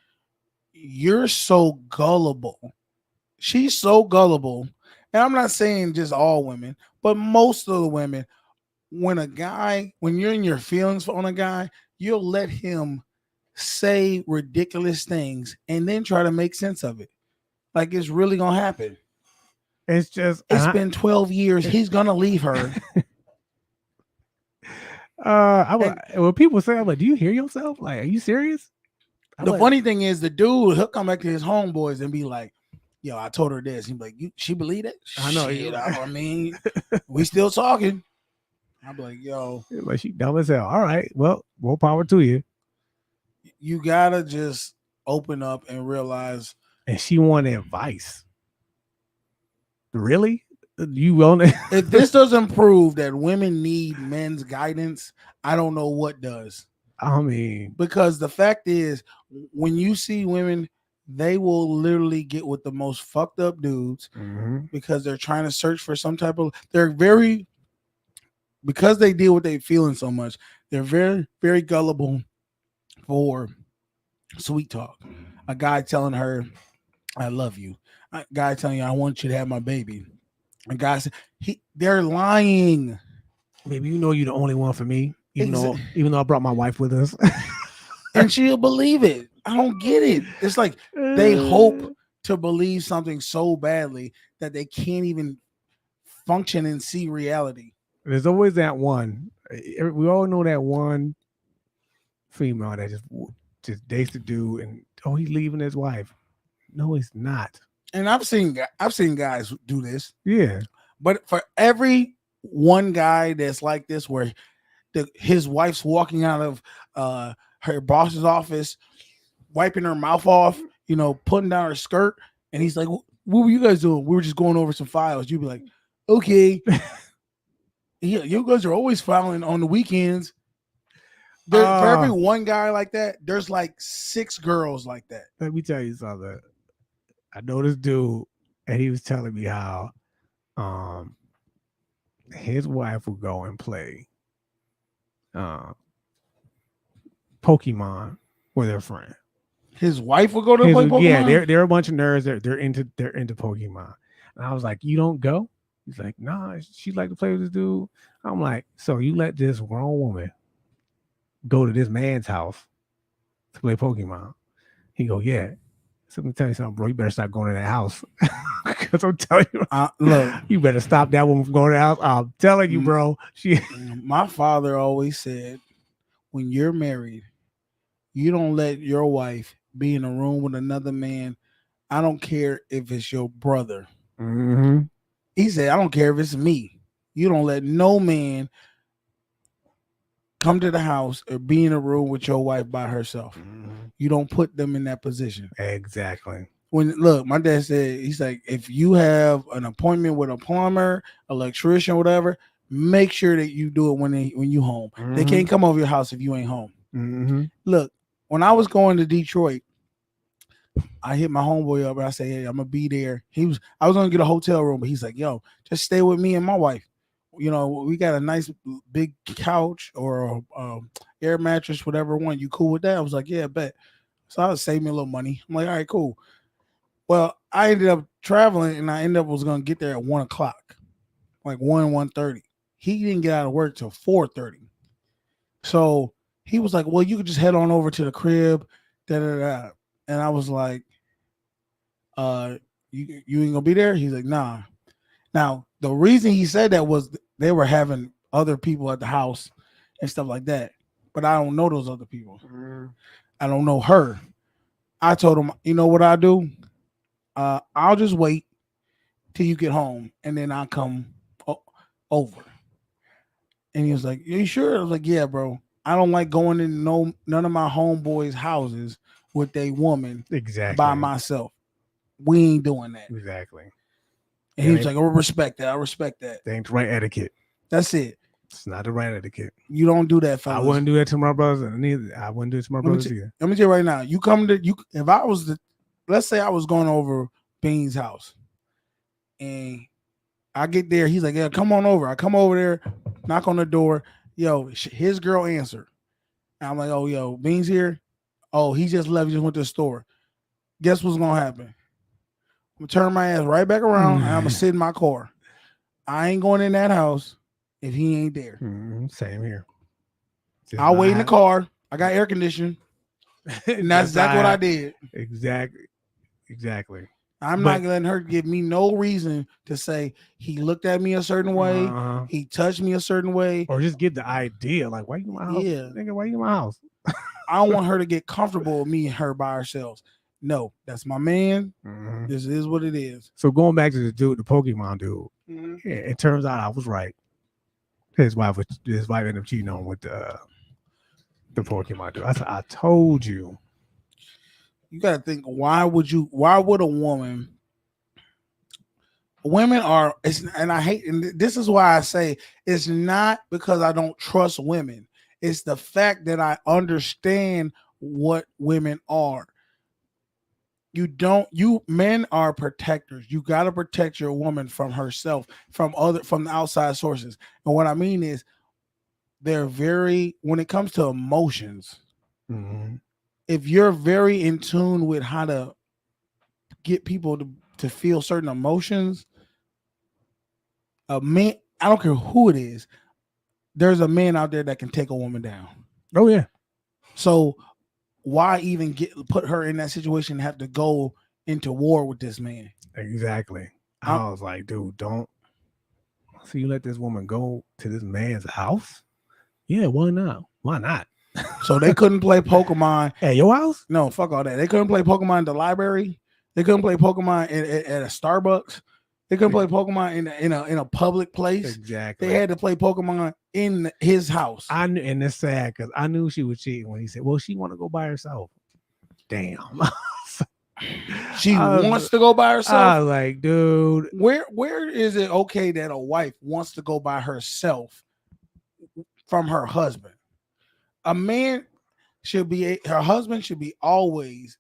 you're so gullible. She's so gullible. And I'm not saying just all women, but most of the women, when you're in your feelings on a guy, you'll let him say ridiculous things and then try to make sense of it. Like it's really going to happen. It's been 12 years. He's going to leave her. When people say, I'm like, do you hear yourself? Like, are you serious? The funny thing is the dude, he'll come back to his homeboys and be like, yo, I told her this. He'd be like, she believe it? I know. Shit, I mean, we still talking. I'm like, yo. Like, she dumb as hell. All right. Well, more power to you. You got to just open up and realize. And she wanted advice. Really? You want it? If this doesn't prove that women need men's guidance, I don't know what does. I mean, because the fact is, when you see women, they will literally get with the most fucked up dudes because they're trying to search for some type of. Because they deal with their feelings so much, they're very, very gullible for sweet talk. A guy telling her, "I love you. Guy telling you, I want you to have my baby. And guy said, they're lying. Maybe you're the only one for me, even though I brought my wife with us. And she'll believe it. I don't get it. It's like they hope to believe something so badly that they can't even function and see reality. There's always that one. We all know that one female that just dates the dude, and he's leaving his wife. No, he's not. And I've seen guys do this. Yeah, but for every one guy that's like this, where his wife's walking out of her boss's office, wiping her mouth off, putting down her skirt, and he's like, "What were you guys doing? We were just going over some files." You'd be like, "Okay." Yeah, you guys are always filing on the weekends. For every one guy like that, there's like 6 girls like that. Let me tell you something. I know this dude, and he was telling me how his wife would go and play Pokemon with her friend. His wife would go to play Pokemon? Yeah, they're a bunch of nerds. They're into Pokemon. And I was like, you don't go? He's like, nah, she like to play with this dude. I'm like, so you let this grown woman go to this man's house to play Pokemon? He go, yeah. So let me tell you something, bro. You better stop going to that house. Because I'm telling you, look, you better stop that woman from going to the house. I'm telling you, bro. My father always said, when you're married, you don't let your wife be in a room with another man. I don't care if it's your brother. Mm-hmm. He said, I don't care if it's me. You don't let no man come to the house or be in a room with your wife by herself. Mm-hmm. You don't put them in that position. Exactly. My dad said, he's like, if you have an appointment with a plumber, electrician, whatever, make sure that you do it when you home. Mm-hmm. They can't come over your house if you ain't home. Mm-hmm. Look, when I was going to Detroit, I hit my homeboy up and I said, hey, I'm gonna be there. I was gonna get a hotel room, but he's like, yo, just stay with me and my wife. We got a nice big couch or a air mattress, whatever one. You cool with that? I was like, yeah, bet. So I was saving me a little money. I'm like, all right, cool. Well, I ended up traveling and I was gonna get there at 1:00, like 1:30. He didn't get out of work till 4:30. So he was like, well, you could just head on over to the crib, da-da-da. And I was like, you ain't gonna be there? He's like, nah. Now, the reason he said that was they were having other people at the house and stuff like that. But I don't know those other people. Mm-hmm. I don't know her. I told him, you know what I do? I'll just wait till you get home and then I'll come over. And he was like, you sure? I was like, yeah, bro. I don't like going in none of my homeboys' houses with a woman by myself. We ain't doing that. Exactly. And he was like, I respect that. I respect that. That ain't the right etiquette. That's it. It's not the right etiquette. You don't do that, fellas. I wouldn't do that to my brothers, and neither I wouldn't do it to my brothers either. Let me tell you right now. If I was let's say I was going over Bean's house, and I get there, he's like, yeah, come on over. I come over there, knock on the door. Yo, his girl answered. And I'm like, oh, yo, Bean's here. Oh, he just left. He just went to the store. Guess what's gonna happen? I'm gonna turn my ass right back around and I'm gonna sit in my car. I ain't going in that house if he ain't there. Same here. I'll wait in the car. I got air conditioning. And that's exactly what I did. Exactly. I'm not letting her give me no reason to say he looked at me a certain way, he touched me a certain way. Or just get the idea, like, why you in my house? Yeah. Nigga, why you in my house? I don't want her to get comfortable with me and her by ourselves. No, that's my man. Mm-hmm. This is what it is. So going back to the Pokemon dude, yeah, it turns out I was right. His wife ended up cheating on with the Pokemon dude. I told you. You got to think, why would a woman? Women are, and I hate, and this is why I say it's not because I don't trust women. It's the fact that I understand what women are. Men are protectors. You got to protect your woman from herself, from the outside sources. And what I mean is they're when it comes to emotions, if you're very in tune with how to get people to feel certain emotions, a man, I don't care who it is, there's a man out there that can take a woman down. Oh yeah. So why even put her in that situation and have to go into war with this man? Exactly. I was like, dude, don't. So you let this woman go to this man's house? Yeah, why not? Why not? So they couldn't play Pokemon at your house? No, fuck all that. They couldn't play Pokemon in the library. They couldn't play Pokemon at a Starbucks. They couldn't play Pokemon in a public place. Exactly. They had to play Pokemon in his house. I knew, and it's sad because I knew she was cheating when he said, "Well, she want to go by herself." Damn. She wants to go by herself. I was like, dude, where is it okay that a wife wants to go by herself from her husband? A man should be, her husband should be always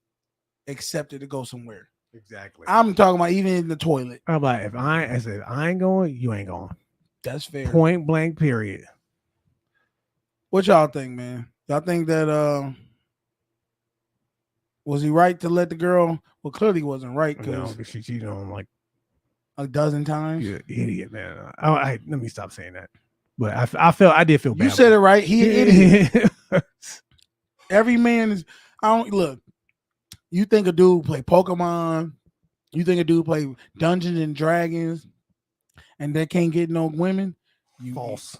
accepted to go somewhere. Exactly. I'm talking about even in the toilet. I'm like, if I said I ain't going, you ain't going. That's fair. Point blank. Period. What y'all think, man? Y'all think that was he right to let the girl? Well, clearly he wasn't right because she cheated on him like a dozen times. You're an idiot, man. Let me stop saying that. But I did feel bad. You said it right. He an idiot. Every man is. I don't look. You think a dude play Pokemon? You think a dude play Dungeons and Dragons, and they can't get no women? False.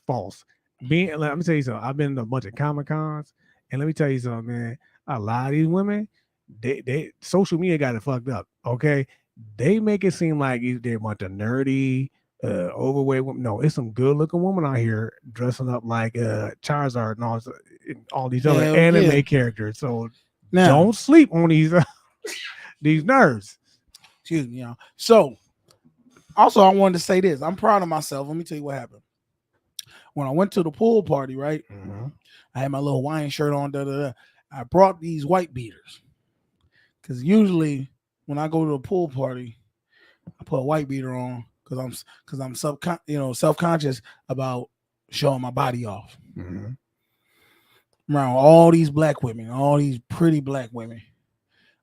False. Let me tell you something. I've been to a bunch of Comic Cons, and let me tell you something, man. A lot of these women, they social media got it fucked up. Okay, they make it seem like they're a bunch of nerdy, overweight women. No, it's some good looking women out here dressing up like Charizard and all these other anime characters. So now, don't sleep on these these nerds. Excuse me, y'all. So also I wanted to say this. I'm proud of myself. Let me tell you what happened. When I went to the pool party, right? Mm-hmm. I had my little Hawaiian shirt on. I brought these white beaters because usually when I go to a pool party, I put a white beater on because I'm self-conscious about showing my body off. Mm-hmm. Around all these black women, all these pretty black women,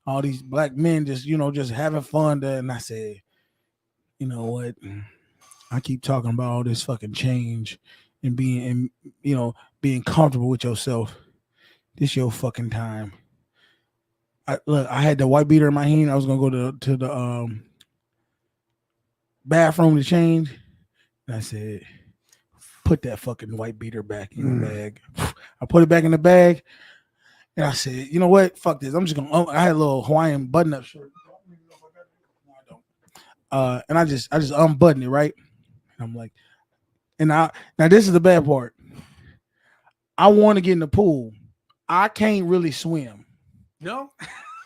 all these black men just having fun. And I said, you know what? I keep talking about all this fucking change and being comfortable with yourself. This your fucking time. I had the white beater in my hand. I was gonna go to the bathroom to change. And I said, put that fucking white beater back in the bag. I put it back in the bag. And I said, you know what? Fuck this. I'm just gonna I had a little Hawaiian button-up shirt. And I just unbuttoned it, right? And I'm like, now this is the bad part. I want to get in the pool. I can't really swim. No,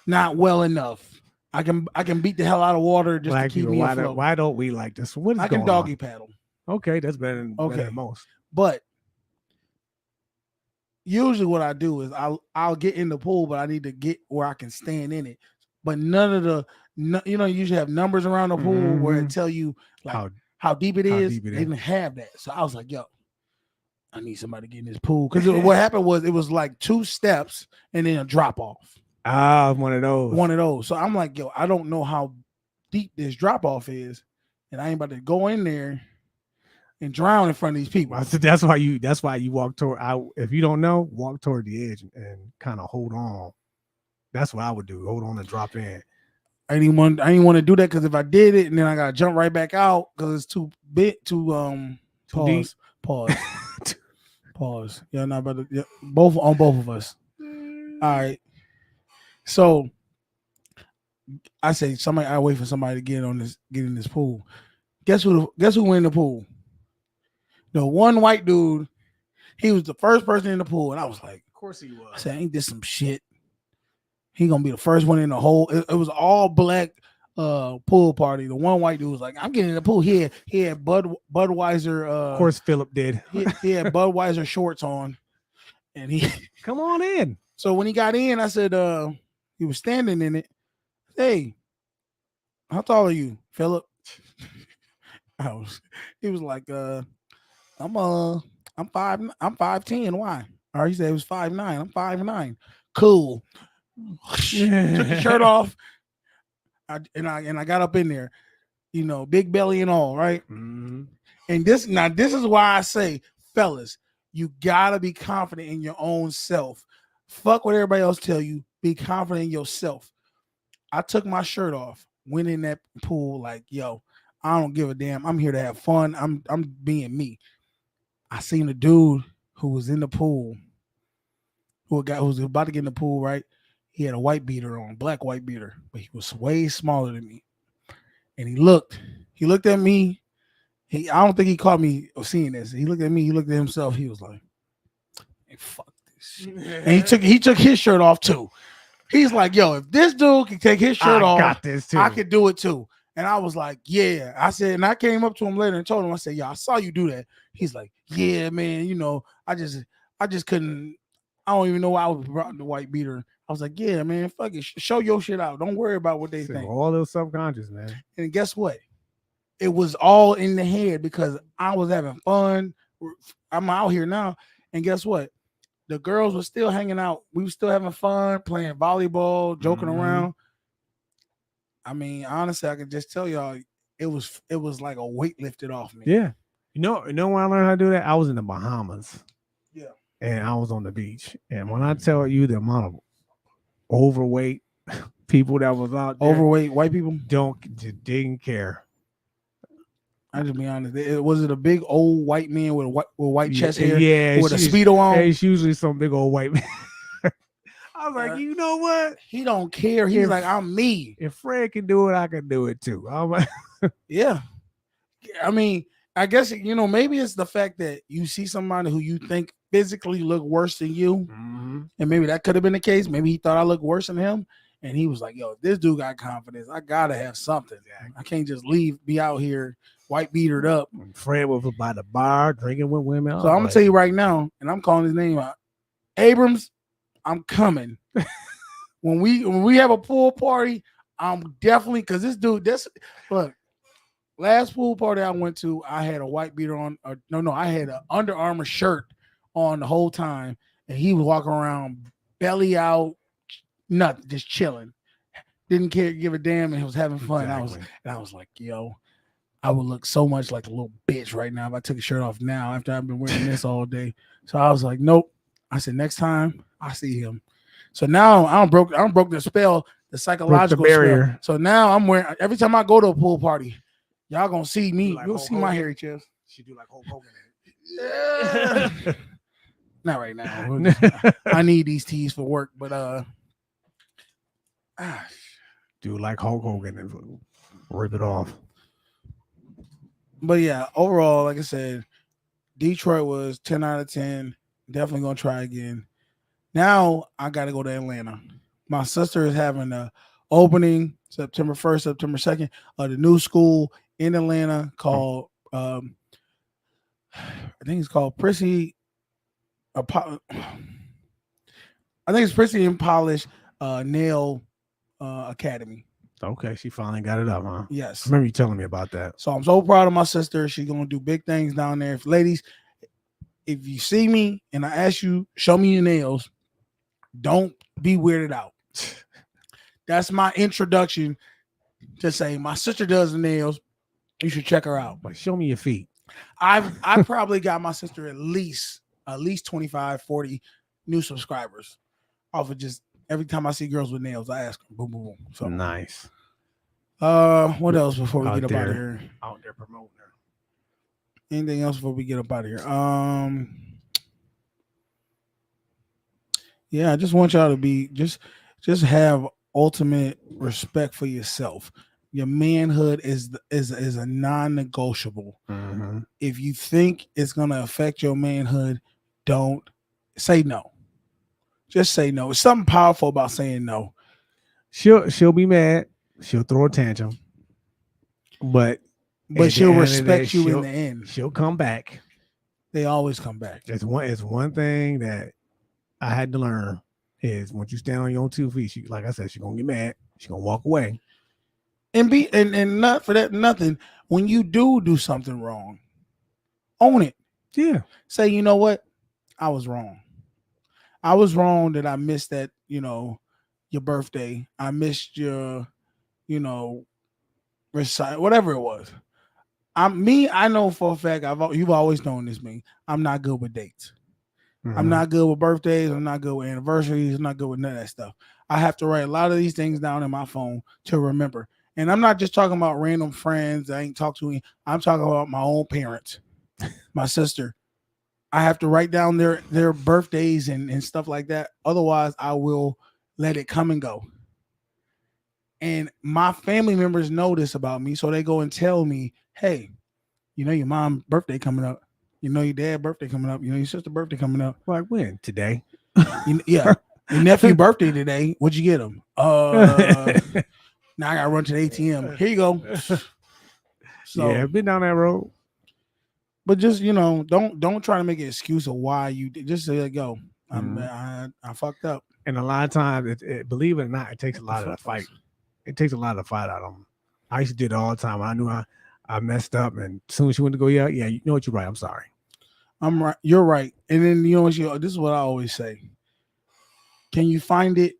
not well enough. I can beat the hell out of water just to keep me afloat. Why don't we like this? What is I can doggy paddle. Okay, that's better than most. But usually what I do is I'll get in the pool, but I need to get where I can stand in it. But none of the you usually have numbers around the pool where it tell you like how deep it is. They didn't have that, so I was like, yo, I need somebody to get in this pool because what happened was it was like 2 steps and then a drop off. One of those. So I'm like, yo, I don't know how deep this drop off is, and I ain't about to go in there and drown in front of these people. That's why you walk toward. If you don't know, walk toward the edge and kind of hold on. That's what I would do. Hold on and drop in. I didn't want to do that because if I did it and then I gotta jump right back out because it's too big. Pause. Pause. Yeah, not about to. Both of us. All right. So I say I wait for somebody to get in this pool. Guess who went in the pool? The one white dude. He was the first person in the pool, and I was like, of course he was. I said, ain't this some shit? He gonna be the first one in the whole. It was all black pool party. The one white dude was like, I'm getting in the pool. He had Budweiser. Of course, Philip did. He had Budweiser shorts on, and he come on in. So when he got in, I said, he was standing in it. Hey, how tall are you, Philip? He was like, I'm 5'10". Why? Or he said it was 5'9". I'm 5'9". Cool. Took his shirt off. I got up in there, you know, big belly and all, right? Mm-hmm. And this is why I say, fellas, you gotta be confident in your own self. Fuck what everybody else tell you. Be confident in yourself. I took my shirt off, went in that pool like, yo, I don't give a damn. I'm here to have fun. I'm being me. I seen a dude who was in the pool, who was about to get in the pool, right? He had a white beater on, black white beater, but he was way smaller than me. And he looked at me. I don't think he caught me seeing this. He looked at me, he looked at himself. He was like, hey, fuck this shit. And he took his shirt off too. He's like, yo, if this dude can take his shirt off, got this too. I could do it too. And I was like, yeah. I said, and I came up to him later and told him, I said, yeah, I saw you do that. He's like, yeah, man, you know, I just couldn't. I don't even know why I was brought the white beater. I was like, yeah, man, fuck it. Show your shit out. Don't worry about what they think. All those subconscious, man. And guess what? It was all in the head because I was having fun. I'm out here now. And guess what? The girls were still hanging out. We were still having fun, playing volleyball, joking around. I mean, honestly, I can just tell y'all, it was like a weight lifted off me. Yeah. You know when I learned how to do that? I was in the Bahamas. Yeah. And I was on the beach. And when I tell you the amount of overweight people that was out there, overweight white people didn't care. I just be honest. Was it a big old white man with white chest hair? Yeah, with a Speedo on. It's usually some big old white man. I was like, you know what? He don't care. He's like, I'm me. If Fred can do it, I can do it too. I'm like, yeah. I mean, I guess, you know, maybe it's the fact that you see somebody who you think physically look worse than you. And maybe that could have been the case. Maybe he thought I looked worse than him. And he was like, yo, if this dude got confidence, I got to have something. I can't just be out here white beatered up. Fred was by the bar drinking with women. So I'm going to tell you right now, and I'm calling his name out. Abrams, I'm coming. when we have a pool party, I'm definitely, because this dude, look, last pool party I went to, I had a white beater on. I had an Under Armour shirt on the whole time, and he was walking around belly out, nothing, just chilling. Didn't care, give a damn, and he was having fun. Exactly. I was like, yo, I would look so much like a little bitch right now if I took a shirt off now after I've been wearing this all day. So I was like, nope. I said, next time I see him. So now I broke the spell, the psychological barrier. So now I'm wearing, every time I go to a pool party, y'all gonna see me. Like you'll see my hairy chest. She do like Hulk Hogan. Yeah. Not right now. I need these tees for work, but do like Hulk Hogan and rip it off. But yeah, overall, like I said, Detroit was 10 out of 10. Definitely gonna try again. Now I gotta go to Atlanta. My sister is having a opening September 1st, September 2nd of the new school in Atlanta called I think it's called Prissy. I think it's Prissy and Polish Nail Academy. Okay, she finally got it up, huh? Yes. I remember you telling me about that. So I'm so proud of my sister. She's gonna do big things down there. Ladies, if you see me and I ask you, show me your nails, don't be weirded out. That's my introduction to say my sister does the nails. You should check her out. But show me your feet. I probably got my sister at least 25, 40 new subscribers off of just every time I see girls with nails, I ask them, boom, boom, boom. So nice. What else before we get up out of here? Out there promoting her. Anything else before we get up out of here? Yeah, I just want y'all to be just have ultimate respect for yourself. Your manhood is a non-negotiable. Mm-hmm. If you think it's gonna affect your manhood, don't say no. Just say no. It's something powerful about saying no. She'll be mad. She'll throw a tantrum, but she'll respect you in the end. She'll come back. They always come back. It's one thing that I had to learn is once you stand on your own 2 feet, like I said, she's gonna get mad. She's gonna walk away. And not for that nothing. When you do something wrong, own it. Yeah. Say, you know what? I was wrong. I was wrong that I missed that, your birthday. I missed your you know, recite whatever it was. I know for a fact you've always known this me. I'm not good with dates. I'm not good with birthdays. I'm not good with anniversaries. I'm not good with none of that stuff. I have to write a lot of these things down in my phone to remember. And I'm not just talking about random friends I ain't talked to. I'm talking about my own parents, my sister. I have to write down their birthdays and stuff like that. Otherwise, I will let it come and go. And my family members know this about me, so they go and tell me, hey, you know your mom's birthday coming up. You know your dad's birthday coming up. You know your sister's birthday coming up. Like when? Today? Yeah. Your nephew's birthday today. What'd you get him? Now I gotta run to the ATM. Here you go. So, yeah, been down that road. But just don't try to make an excuse of why you did. Just say, "Go, I fucked up." And a lot of times, believe it or not, it takes a lot of the fight. It takes a lot of the fight out of them. I used to do it all the time. I knew I messed up, and as soon as she went to go, yeah, you know what, you're right. I'm sorry. I'm right. You're right. And then this is what I always say. Can you find it?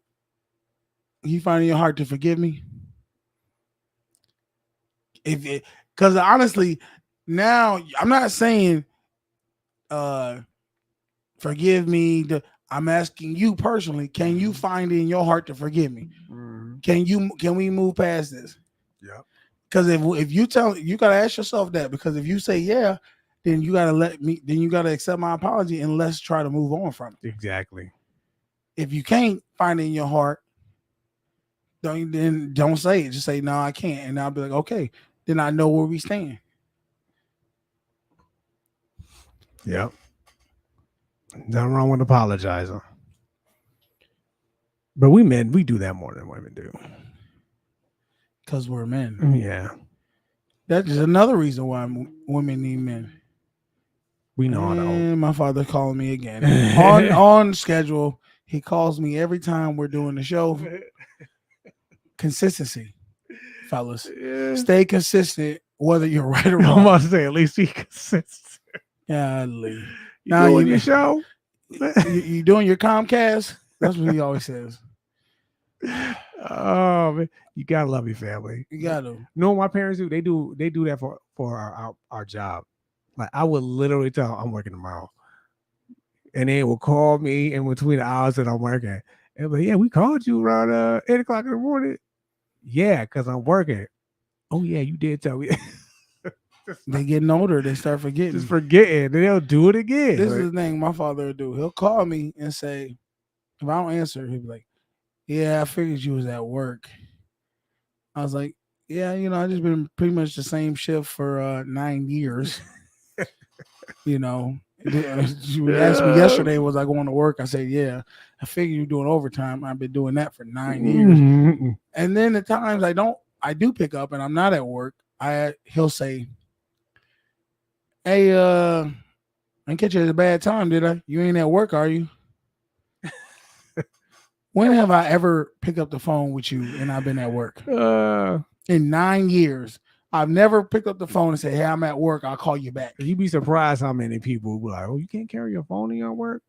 You find in your heart to forgive me? Because honestly, now I'm not saying forgive me. I'm asking you personally, can you find it in your heart to forgive me? Can we move past this? Yeah. Because if you gotta ask yourself that, because if you say yeah, then you gotta accept my apology and let's try to move on from it. Exactly. If you can't find it in your heart, don't say it. Just say no, I can't, and I'll be like, okay, then I know where we stand. Yep. Nothing wrong with apologizing. But we men, we do that more than women do. Because we're men. Yeah. That is another reason why women need men. We know how to. My father calling me again. on schedule. He calls me every time we're doing the show. Consistency, fellas. Yeah. Stay consistent, whether you're right or wrong. I'm about to say, at least be consistent. Golly. You doing your show? You doing your Comcast? That's what he always says. Oh man, you gotta love your family. You gotta. No, my parents do. They do that for our job. Like I would literally tell I'm working tomorrow, and they will call me in between the hours that I'm working. And like, yeah, we called you around 8 o'clock in the morning. Yeah, because I'm working. Oh yeah, you did tell me. They getting older, they start forgetting. Just forgetting, then they'll do it again. This is the thing my father will do. He'll call me and say, if I don't answer, he'll be like, yeah, I figured you was at work. I was like, yeah, I just been pretty much the same shift for 9 years. You asked me yesterday, was I going to work? I said, yeah. I figured you're doing overtime. I've been doing that for 9 years. Mm-hmm. And then the times I do pick up and I'm not at work, he'll say, hey, I didn't catch you at a bad time, did I? You ain't at work, are you? When have I ever picked up the phone with you and I've been at work? In 9 years, I've never picked up the phone and said, hey, I'm at work. I'll call you back. You'd be surprised how many people will be like, oh, you can't carry your phone in your work?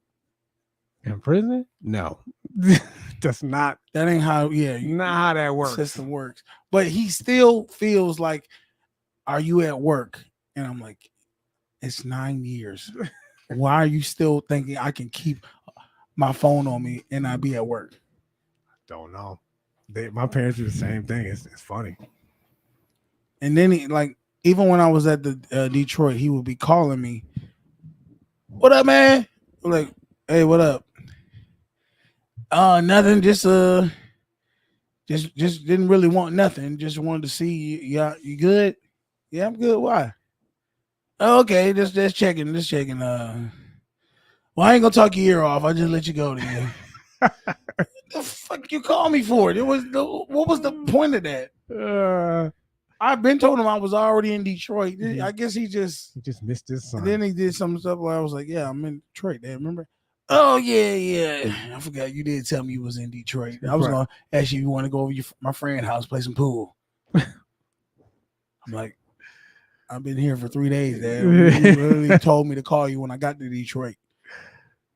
In prison? No. That ain't how, not how that works. System works. But he still feels like, are you at work? And I'm like, it's 9 years. Why are you still thinking I can keep my phone on me and I be at work? Don't know. My parents do the same thing. It's funny. And then even when I was at the Detroit, he would be calling me. What up, man? I'm like, hey, what up? Nothing. Just didn't really want nothing. Just wanted to see you. Yeah, you good? Yeah, I'm good. Why? Okay, just checking. Well, I ain't gonna talk your ear off. I just let you go to you. The fuck you call me for? What was the point of that? I've been told him I was already in Detroit. I guess he just missed his sign. Then he did some stuff where I was like, yeah, I'm in Detroit. Dad, remember? Oh yeah. I forgot you did tell me you was in Detroit. I was gonna ask you if you want to go over my friend's house, play some pool. I'm like, I've been here for 3 days, Dad. You literally told me to call you when I got to Detroit.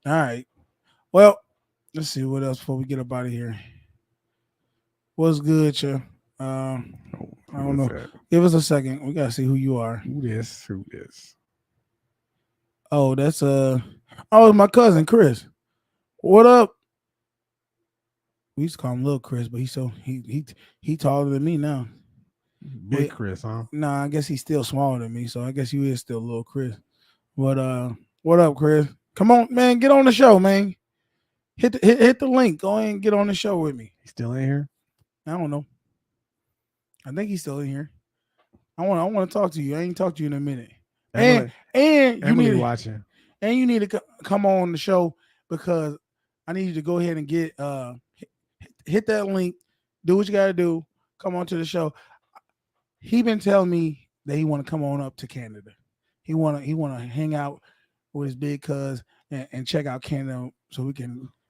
All right. Well, let's see what else before we get up out of here. What's good, I don't know. Give us a second. We gotta see who you are. Who this? Oh, that's it's my cousin Chris. What up? We used to call him Little Chris, but he taller than me now. Big Chris, huh? Nah, I guess he's still smaller than me, so I guess you is still Little Chris. But what up, Chris? Come on, man, get on the show, man. Hit the link. Go ahead and get on the show with me. He's still in here? I don't know. I think he's still in here. I want to talk to you. I ain't talked to you in a minute. And you need watching. And you need to come on the show because I need you to go ahead and get hit that link. Do what you gotta do. Come on to the show. He been telling me that he want to come on up to Canada. He wanna hang out with his big cuz and check out Canada so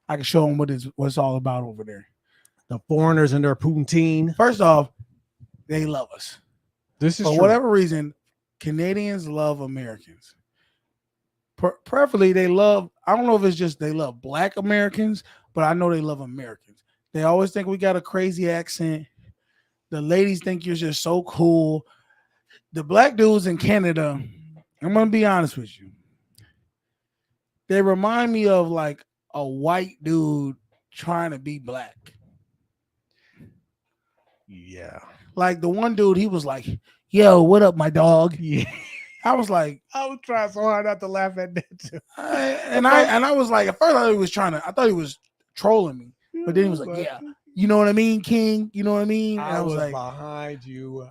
I can show him what it's all about over there. The foreigners and their poutine. First off, they love us. This is for true. Whatever reason, Canadians love Americans. Preferably, they love. I don't know if it's just they love Black Americans, but I know they love Americans. They always think we got a crazy accent. The ladies think you're just so cool. The Black dudes in Canada, I'm gonna be honest with you. They remind me of like a white dude trying to be Black. Yeah. Like the one dude, he was like, "Yo, what up, my dog?" Yeah. I was like, I was trying so hard not to laugh at that too. I was like, at first I thought he was trolling me, but then he was like, "Yeah, you know what I mean, King? You know what I mean?" And I was like, behind you.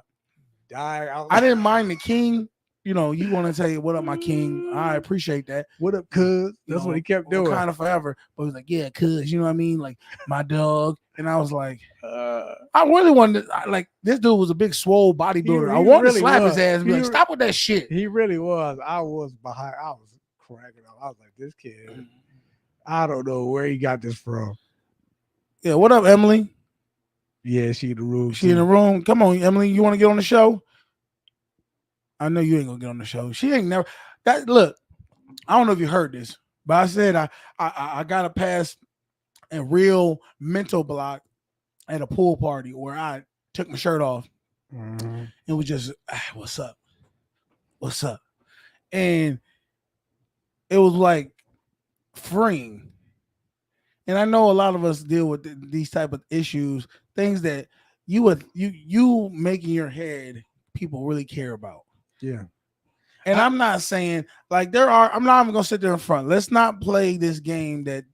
I didn't mind the King. You know, you want to say, "What up, my King?" I appreciate that. What up, cuz? That's what he kept doing. Kind of forever, but he was like, "Yeah, cuz," you know what I mean? Like my dog, and I was like, I really wanted to, like, this dude was a big swole bodybuilder. I wanted to slap his ass and be like, "Stop with that shit." He really was. I was behind. I was cracking up. I was like, this kid, I don't know where he got this from. Yeah, what up, Emily? Yeah, she in the room. She in the room. Come on, Emily. You want to get on the show? I know you ain't gonna get on the show. She ain't never. Look, I don't know if you heard this, but I said I got to pass a real mental block at a pool party where I took my shirt off and was just, what's up? And it was like freeing. And I know a lot of us deal with these type of issues, things that you make in your head people really care about. Yeah. And I'm not saying like I'm not even gonna sit there in front. Let's not play this game that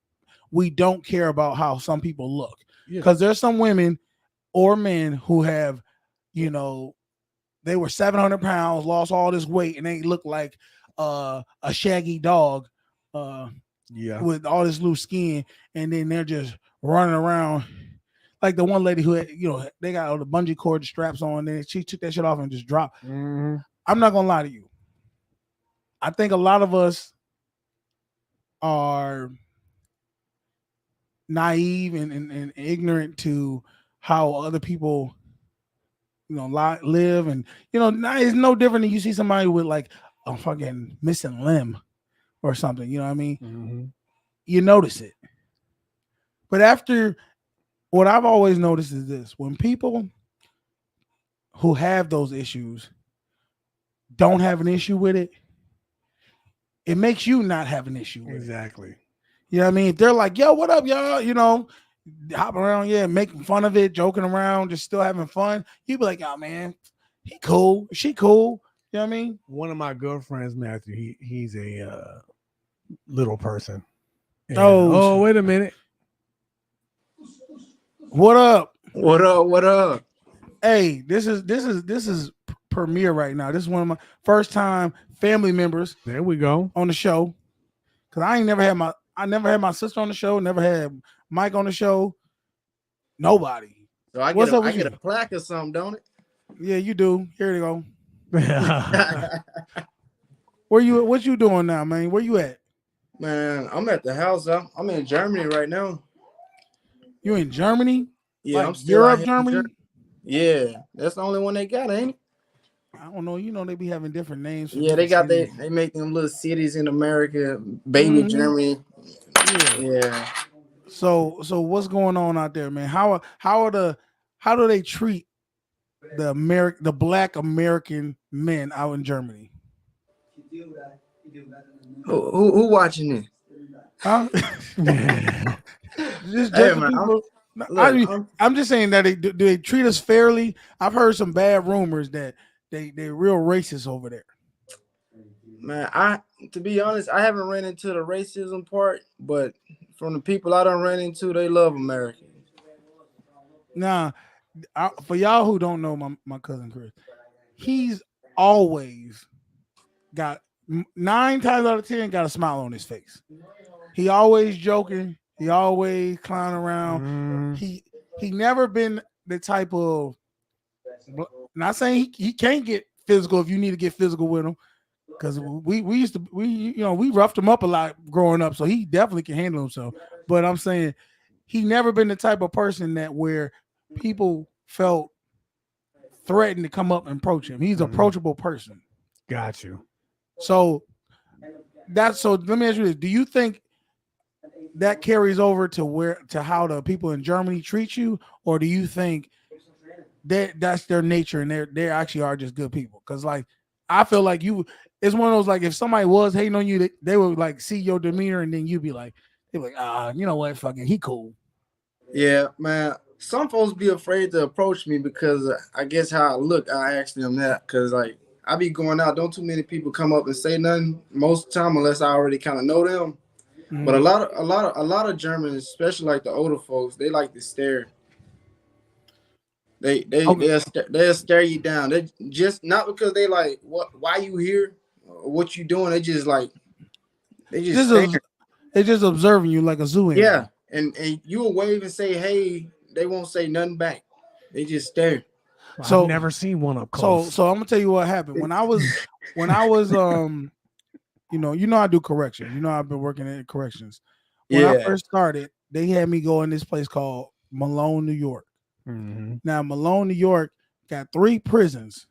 we don't care about how some people look. Because there's some women or men who have, you know, they were 700 pounds, lost all this weight, and they look like a shaggy dog with all this loose skin, and then they're just running around like the one lady who had, you know, they got all the bungee cord straps on, and then she took that shit off and just dropped. I'm not gonna lie to you. I think a lot of us are naive and ignorant to how other people, you know, live, and you know, it's no different than you see somebody with like a fucking missing limb or something. You know what I mean? You notice it, but after, what I've always noticed is this: when people who have those issues don't have an issue with it, it makes you not have an issue with it. Exactly. You know what I mean? If they're like, "Yo, what up, y'all?" You know, hopping around, making fun of it, joking around, just still having fun. You be like, "Oh man, he cool, she cool." You know what I mean? One of my girlfriends, Matthew, he's a little person. And, oh, wait a minute. What up? What up? What up? Hey, this is premiere right now. This is one of my first time family members. There we go on the show. Cause I never had my sister on the show. Never had Mike on the show. Nobody. So I get a plaque or something, don't it? Yeah, you do. Here you go. What you doing now, man? Where you at? Man, I'm at the house. I'm in Germany right now. You in Germany? Yeah, like I'm still Europe, Germany. Yeah, that's the only one they got, ain't it? I don't know. You know they be having different names. Yeah, they got they make them little cities in America, baby Germany. Yeah. So what's going on out there, man? How do they treat the black American men out in Germany? Who watching this? Huh? just Hey, the man, people. look, I'm just saying that do they treat us fairly? I've heard some bad rumors that they're real racist over there. Man, to be honest, I haven't ran into the racism part, but from the people I done ran into, they love America. Nah, for y'all who don't know my cousin Chris, he's always got 9 times out of 10 got a smile on his face. He always joking. He always clowning around. He never been the type of. Not saying he can't get physical if you need to get physical with him, because we roughed him up a lot growing up, so he definitely can handle himself. But I'm saying he never been the type of person that where people felt threatened to come up and approach him. He's an approachable person. Got you. So let me ask you this: do you think that carries over to how the people in Germany treat you, or do you think that's their nature and they actually are just good people? Because like I feel like it's one of those, like if somebody was hating on you, they would like see your demeanor and then you'd be like, you know what, fucking he cool. Yeah, man. Some folks be afraid to approach me because I guess how I look. I ask them that because like I be going out. Don't too many people come up and say nothing most of the time unless I already kind of know them. Mm-hmm. But a lot of Germans, especially like the older folks, they like to stare. They'll stare you down. They just not because they like why you here, or what you doing. They just they're just observing you like a zoo animal. Yeah, and you will wave and say hey, they won't say nothing back. They just stare. So I've never seen one up close. So I'm gonna tell you what happened when I was you know I do corrections. I've been working in corrections. When I first started, they had me go in this place called Malone, New York. Mm-hmm. Now Malone, New York got 3 prisons: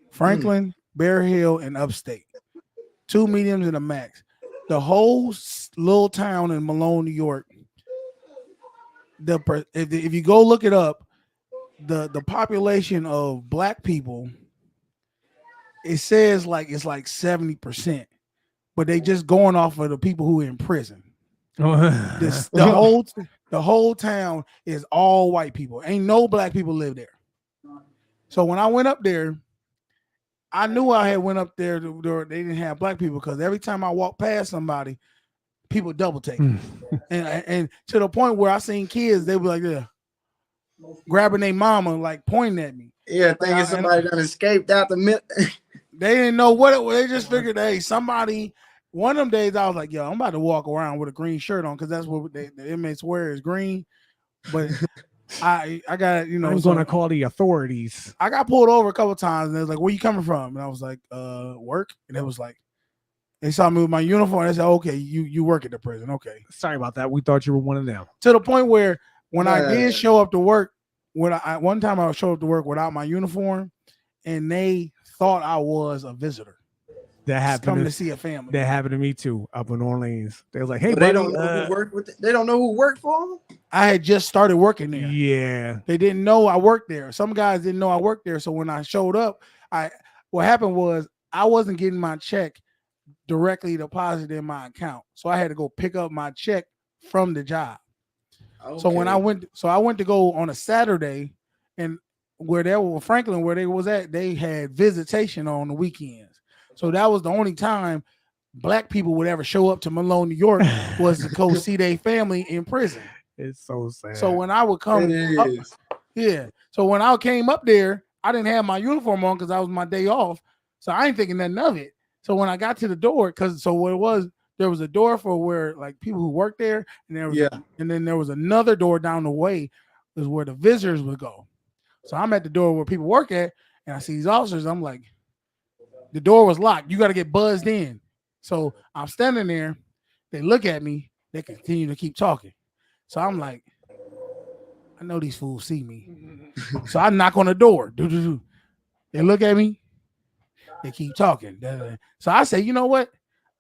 Franklin, Bear Hill, and Upstate. 2 mediums and a max. The whole little town in Malone, New York. If you go look it up, the population of black people, it says like it's like 70%, but they just going off of the people who are in prison. The whole town is all white people. Ain't no black people live there. So when I went up there, I knew I had went up there they didn't have black people, because every time I walked past somebody, people double take and to the point where I seen kids, they were like grabbing their mama, like pointing at me. Yeah, thinking somebody done escaped out the They didn't know what it was. They just figured, hey, somebody. One of them days I was like, yo, I'm about to walk around with a green shirt on because that's what the inmates wear is green. But I got, I'm going to call the authorities. I got pulled over a couple of times and they was like, where you coming from? And I was like, work. And it was like, they saw me with my uniform. And they said, okay, you work at the prison. Okay. Sorry about that. We thought you were one of them. To the point where when I did show up to work, one time I showed up to work without my uniform and they thought I was a visitor. That happened coming to see a family. That happened to me too up in Orleans. They was like, "Hey, buddy, they don't know who worked with. They don't know who worked for them." I had just started working there. Yeah, they didn't know I worked there. Some guys didn't know I worked there. So when I showed up, what happened was I wasn't getting my check directly deposited in my account, so I had to go pick up my check from the job. Okay. So when I went to go on a Saturday, and where they were Franklin, where they was at, they had visitation on the weekends. So that was the only time black people would ever show up to Malone, New York, was to go see their family in prison. It's so sad. So when I would come up, so when I came up there, I didn't have my uniform on because I was my day off. So I ain't thinking nothing of it. So when I got to the door, what it was, there was a door for where like people who worked there, and there was and then there was another door down the way is where the visitors would go. So I'm at the door where people work at, and I see these officers. I'm like, the door was locked. You got to get buzzed in. So I'm standing there. They look at me. They continue to keep talking. So I'm like, I know these fools see me. So I knock on the door. They look at me. They keep talking. So I say, you know what?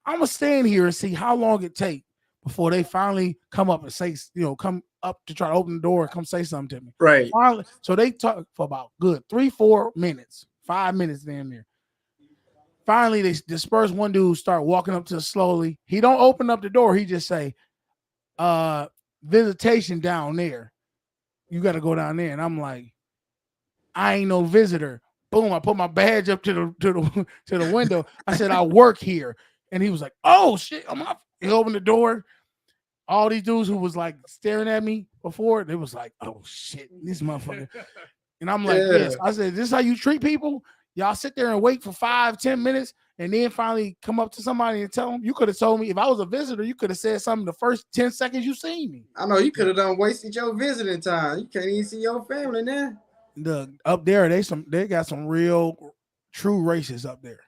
I'm going to stand here and see how long it takes before they finally come up and say, come up to try to open the door and come say something to me. Right. Finally, so they talk for about good 3-4 minutes, 5 minutes damn near. Finally, they disperse. One dude start walking up to us slowly. He don't open up the door. He just say, visitation down there. You got to go down there. And I'm like, I ain't no visitor. Boom! I put my badge up to the window. I said, I work here. And he was like, oh shit! He opened the door. All these dudes who was like staring at me before, they was like, oh shit, this motherfucker. And I'm like, yes. I said, this is how you treat people? Y'all sit there and wait for 5-10 minutes and then finally come up to somebody and tell them. You could have told me if I was a visitor, you could have said something the first 10 seconds you seen me. I know you could have done wasted your visiting time. You can't even see your family now. Up there, they got some real true racists up there.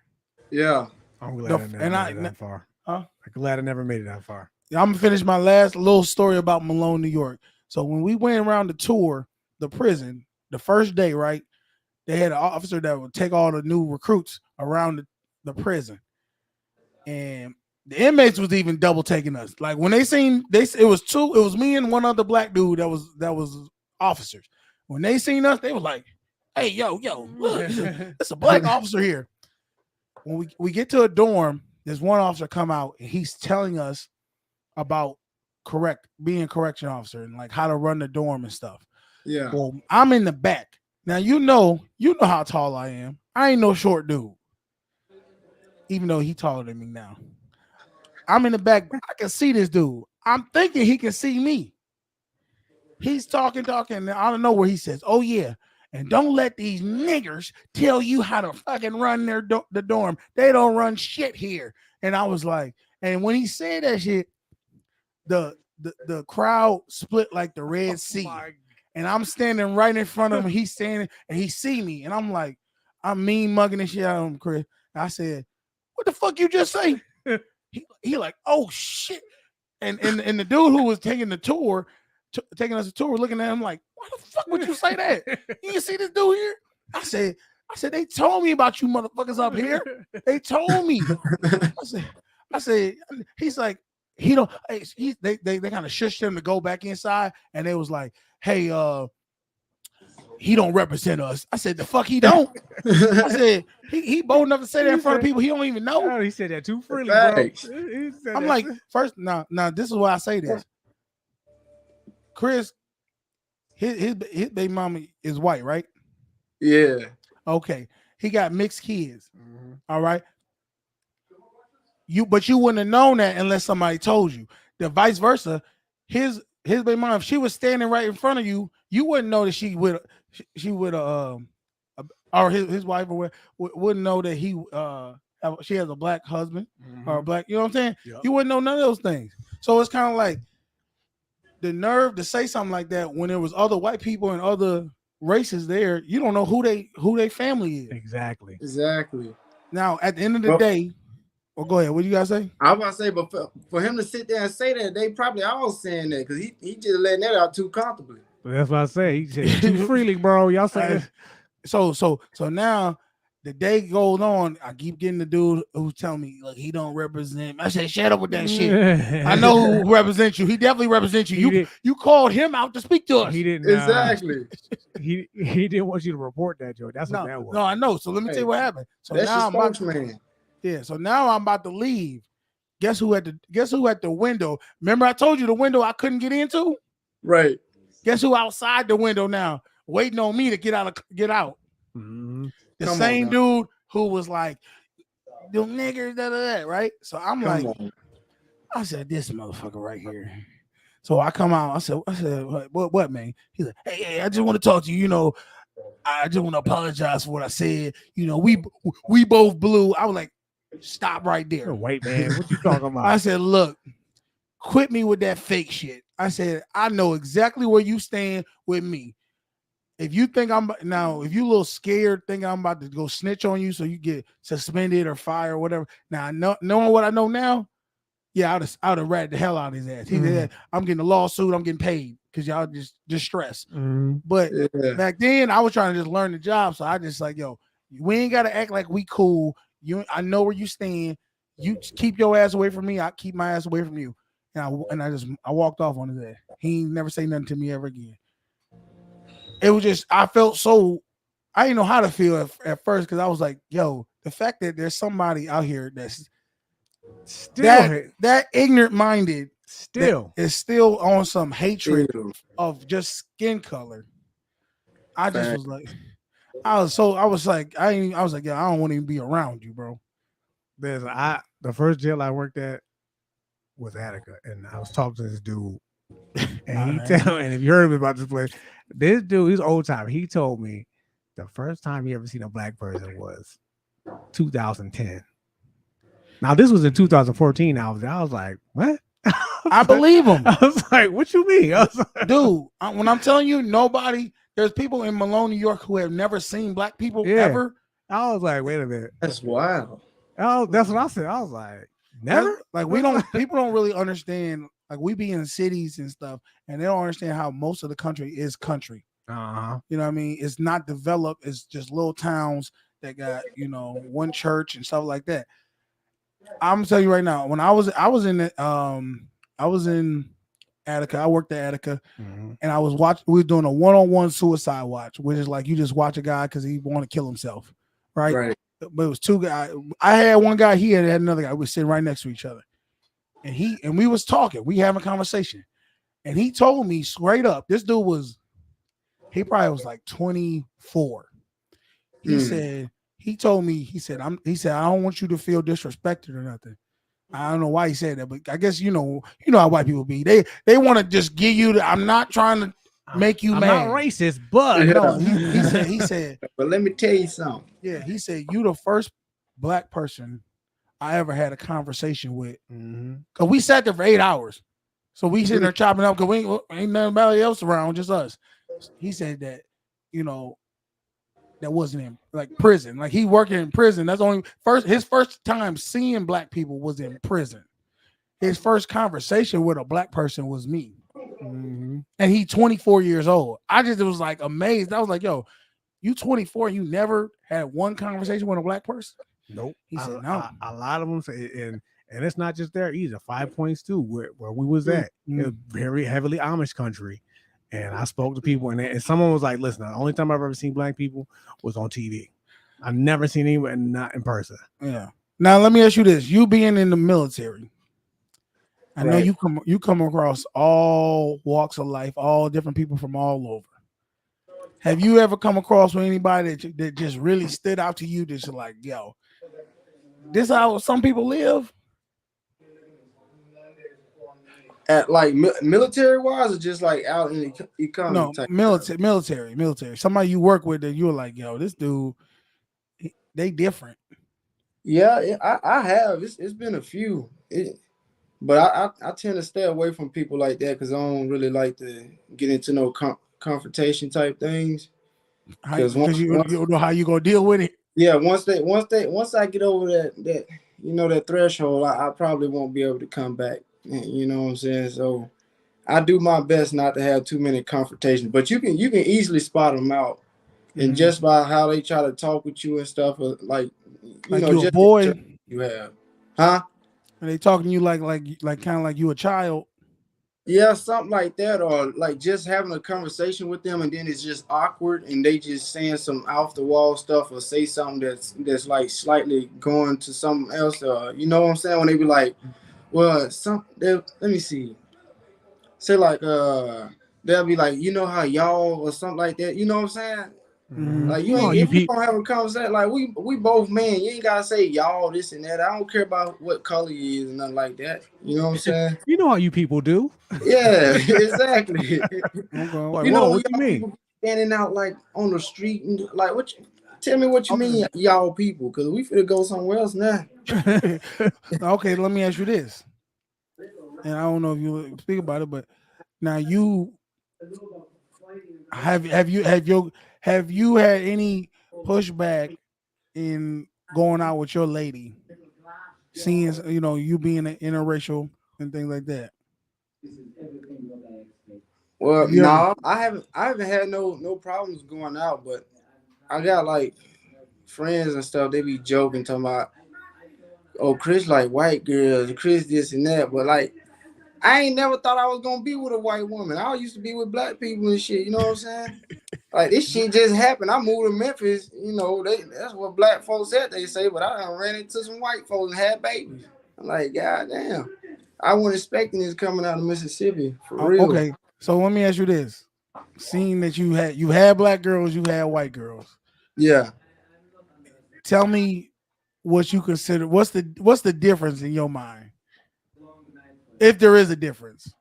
Yeah. I'm glad I never made it that far. Huh? I'm glad I never made it that far. I'm gonna finish my last little story about Malone, New York. So when we went around the tour, the prison, the first day, right? They had an officer that would take all the new recruits around the prison, and the inmates was even double taking us. Like when it was me and one other black dude that was officers. When they seen us, they was like, "Hey, yo, look, it's a black officer here." When we get to a dorm, there's one officer come out and he's telling us about being a correction officer and like how to run the dorm and stuff. Yeah. Well, I'm in the back. Now you know how tall I am. I ain't no short dude. Even though he taller than me now. I'm in the back. I can see this dude. I'm thinking he can see me. He's talking, and I don't know where he says, oh yeah. And don't let these niggers tell you how to fucking run the dorm. They don't run shit here. And I was like, and when he said that shit, the crowd split like the Red Sea. And I'm standing right in front of him. He's standing and he see me. And I'm like, I'm mean mugging the shit out of him, Chris. I said, what the fuck you just say? he like, oh shit. And the dude who was taking the tour, taking us a tour, looking at him like, why the fuck would you say that? You see this dude here? I said, they told me about you motherfuckers up here. They told me. I said, he's like, they kind of shushed him to go back inside, and they was like, hey, he don't represent us. I said, the fuck he don't. I said, he bold enough to say that in front of people he don't even know. Oh, he said that too freely, bro. I'm like, first, now this is why I say this. Chris, his baby mama is white, right? Yeah. Okay. He got mixed kids. Mm-hmm. All right. But you wouldn't have known that unless somebody told you. The vice versa, his baby mom, if she was standing right in front of you, you wouldn't know that she would or his wife wouldn't know that she has a black husband or a black, you know what I'm saying? Yep. You wouldn't know none of those things. So it's kind of like the nerve to say something like that when there was other white people and other races there. You don't know who they family is. Exactly. Now at the end of the day. Well, go ahead. What do you guys say? I was about to say, but for him to sit there and say that, they probably all saying that because he just letting that out too comfortably. That's what I say. He said too freely, bro. Y'all say so now the day goes on. I keep getting the dude who's telling me like he don't represent. I said, shut up with that shit. I know who represents you. He definitely represents you. You called him out to speak to us. He didn't exactly. He didn't want you to report that, Joe. That's what that was. No, I know. So let me tell you what happened. So that's now your spokesman. Yeah, so now I'm about to leave. Guess who at the window? Remember I told you the window I couldn't get into? Right. Guess who outside the window now, waiting on me to get out? Mm-hmm. The same dude who was like, "You niggers, right?" So I'm I said, "This motherfucker right here." So I come out. I said, "What, man?" He's like, "Hey, I just want to talk to you. You know, I just want to apologize for what I said. You know, we both blew." I was like, stop right there. Wait, man, what you talking about? I said, look, quit me with that fake shit. I said, I know exactly where you stand with me. If you think if you a little scared, thinking I'm about to go snitch on you so you get suspended or fired or whatever. Now, knowing what I know now, yeah, I would have ratted the hell out of his ass. He said, I'm getting a lawsuit, I'm getting paid because y'all just stressed. But back then, I was trying to just learn the job. So I just like, yo, we ain't got to act like we cool. I know where you stand. You keep your ass away from me. I keep my ass away from you. and I walked off on his head. He never say nothing to me ever again. It was just I felt so I didn't know how to feel at first because I was like, yo, the fact that there's somebody out here that's still that ignorant minded still is still on some hatred of just skin color. I just was like, I was like, yeah, I don't want to even be around you, bro. The first jail I worked at was Attica, and I was talking to this dude, and and if you heard about this place, this dude, he's old time. He told me the first time he ever seen a black person was 2010. Now this was in 2014. I was like, what? I believe him. I was like, what you mean? I was like, dude, when I'm telling you, there's people in Malone, New York who have never seen black people ever. I was like, wait a minute. That's wild. Oh, that's what I said. I was like, never? People don't really understand. Like we be in cities and stuff, and they don't understand how most of the country is country. Uh-huh. You know what I mean? It's not developed. It's just little towns that got, one church and stuff like that. I'm telling you right now, when I was in Attica. I worked at Attica, and I was watching. We were doing a one-on-one suicide watch, which is like you just watch a guy because he want to kill himself, right? Right. But it was two guys. I had one guy. He had another guy. We were sitting right next to each other, and we was talking. We having a conversation, and he told me straight up. This dude he probably was like 24. He told me. He said I don't want you to feel disrespected or nothing. I don't know why he said that, but I guess you know how white people be. They want to just give you. I'm not trying to make you mad. I'm not racist, but no, he said. But let me tell you something. Yeah, he said you the first black person I ever had a conversation with. Cause we sat there for 8 hours, so we sitting there chopping up because we ain't nobody else around, just us. He said that that wasn't in like prison. Like he working in prison. That's his first time seeing black people was in prison. His first conversation with a black person was me. And he 24 years old. I just was like amazed. I was like, yo, you 24, you never had one conversation with a black person? Nope. He said no. A lot of them say, and it's not just there either. 5 Points too, where we was at. It was very heavily Amish country. And I spoke to people, and someone was like, listen, the only time I've ever seen black people was on TV. I've never seen anyone not in person. Yeah. Now let me ask you this: you being in the military, I know you come across all walks of life, all different people from all over. Have you ever come across with anybody that just really stood out to you? That's like, yo, this is how some people live. At like military wise, or just like out in the economy? No, military. Somebody you work with that you were like, yo, this dude, they different. Yeah, I have. It's been a few, but I tend to stay away from people like that because I don't really like to get into no confrontation type things. Because you don't know how you gonna deal with it. Yeah, once I get over that that threshold, I probably won't be able to come back. You know what I'm saying? So I do my best not to have too many confrontations, but you can easily spot them out, and just by how they try to talk with you and stuff, like you just a boy you have, huh? Are they talking to you like kind of like you a child? Yeah, something like that, or like just having a conversation with them, and then it's just awkward, and they just saying some off the wall stuff, or say something that's like slightly going to something else, you know what I'm saying? When they be like, well, let me see. Say like they'll be like, you know how y'all or something like that. You know what I'm saying? Like if you don't have a conversation, like we both men, you ain't gotta say y'all this and that. I don't care about what color you is and nothing like that. You know what I'm saying? You know how you people do. Yeah, exactly. Like, you know what you mean? People standing out like on the street and like tell me what you mean, y'all people, because we finna go somewhere else now. Okay, let me ask you this, and I don't know if you speak about it, but now you have you had any pushback in going out with your lady, seeing you being an interracial and things like that? Well, no, I haven't had no problems going out, but I got like friends and stuff. They be joking, talking about, oh, Chris like white girls, Chris this and that, but like I ain't never thought I was gonna be with a white woman. I used to be with black people and shit. You know what I'm saying? Like this shit just happened. I moved to Memphis. You know, that's what black folks said they say, but I done ran into some white folks and had babies. I'm like, God damn. I wasn't expecting this coming out of Mississippi for real. Okay, so let me ask you this: seeing that you had black girls, you had white girls. Yeah. Tell me what you consider. What's the difference in your mind, if there is a difference?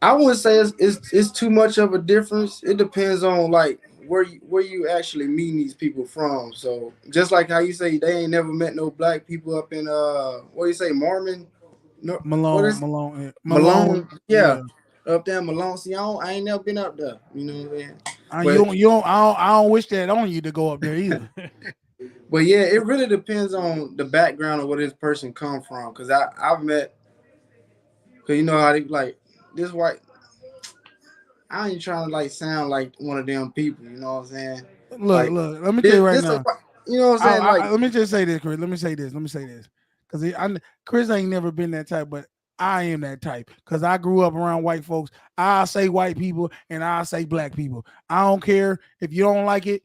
I wouldn't say it's too much of a difference. It depends on like where you actually meeting these people from. So just like how you say they ain't never met no black people up in what do you say, Mormon? No, Malone. Yeah. Up there in Malone. See, I ain't never been up there. You know what I'm saying? I don't wish that on you to go up there either. But yeah, it really depends on the background of where this person come from. Cause I've met, cause you know how they like this white. I ain't trying to like sound like one of them people. You know what I'm saying? Look, let me tell you right now. You know what I'm saying? Let me just say this, Chris. Let me say this. Because Chris ain't never been that type, but I am that type. Because I grew up around white folks. I say white people and I say black people. I don't care if you don't like it.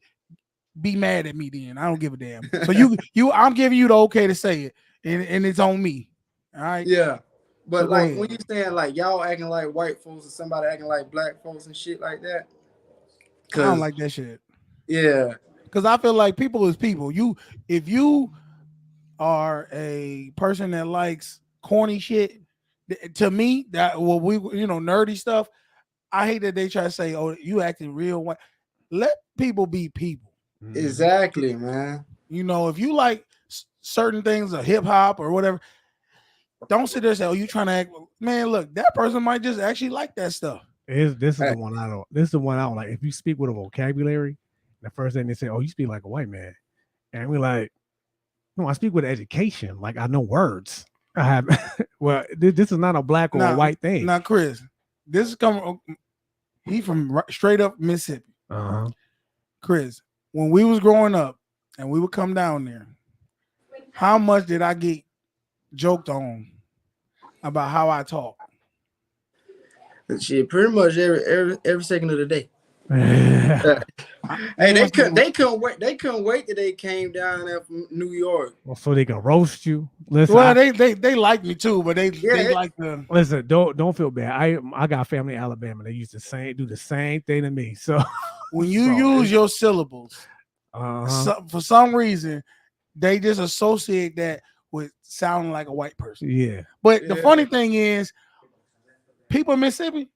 Be mad at me then. I don't give a damn. So I'm giving you the okay to say it, and it's on me. All right. Yeah. But so like when you saying like y'all acting like white folks or somebody acting like black folks and shit like that. I don't like that shit. Yeah. Because I feel like people is people. If you are a person that likes corny shit, to me, that nerdy stuff, I hate that they try to say, oh, you acting real white. Let people be people. Exactly, man. You know, if you like certain things of hip hop or whatever, don't sit there and say, oh, you trying to act, man, look, that person might just actually like that stuff. This is the one I don't. This is the one I don't like. If you speak with a vocabulary, the first thing they say, "Oh, you speak like a white man," and we're like, "No, I speak with education. Like I know words. I have." Well, this is not a black or a white thing. Now, Chris, this is coming. He from straight up Mississippi. Chris, when we was growing up and we would come down there, how much did I get joked on about how I talk? Shit, pretty much every second of the day. Hey, they couldn't wait that they came down there from New York. Well, so they can roast you. Listen, well, they like me too, but they like the. Listen, don't feel bad. I got family in Alabama. They used to do the same thing to me. So when you use your syllables, for some reason, they just associate that with sounding like a white person. Yeah. But the funny thing is, people in Mississippi,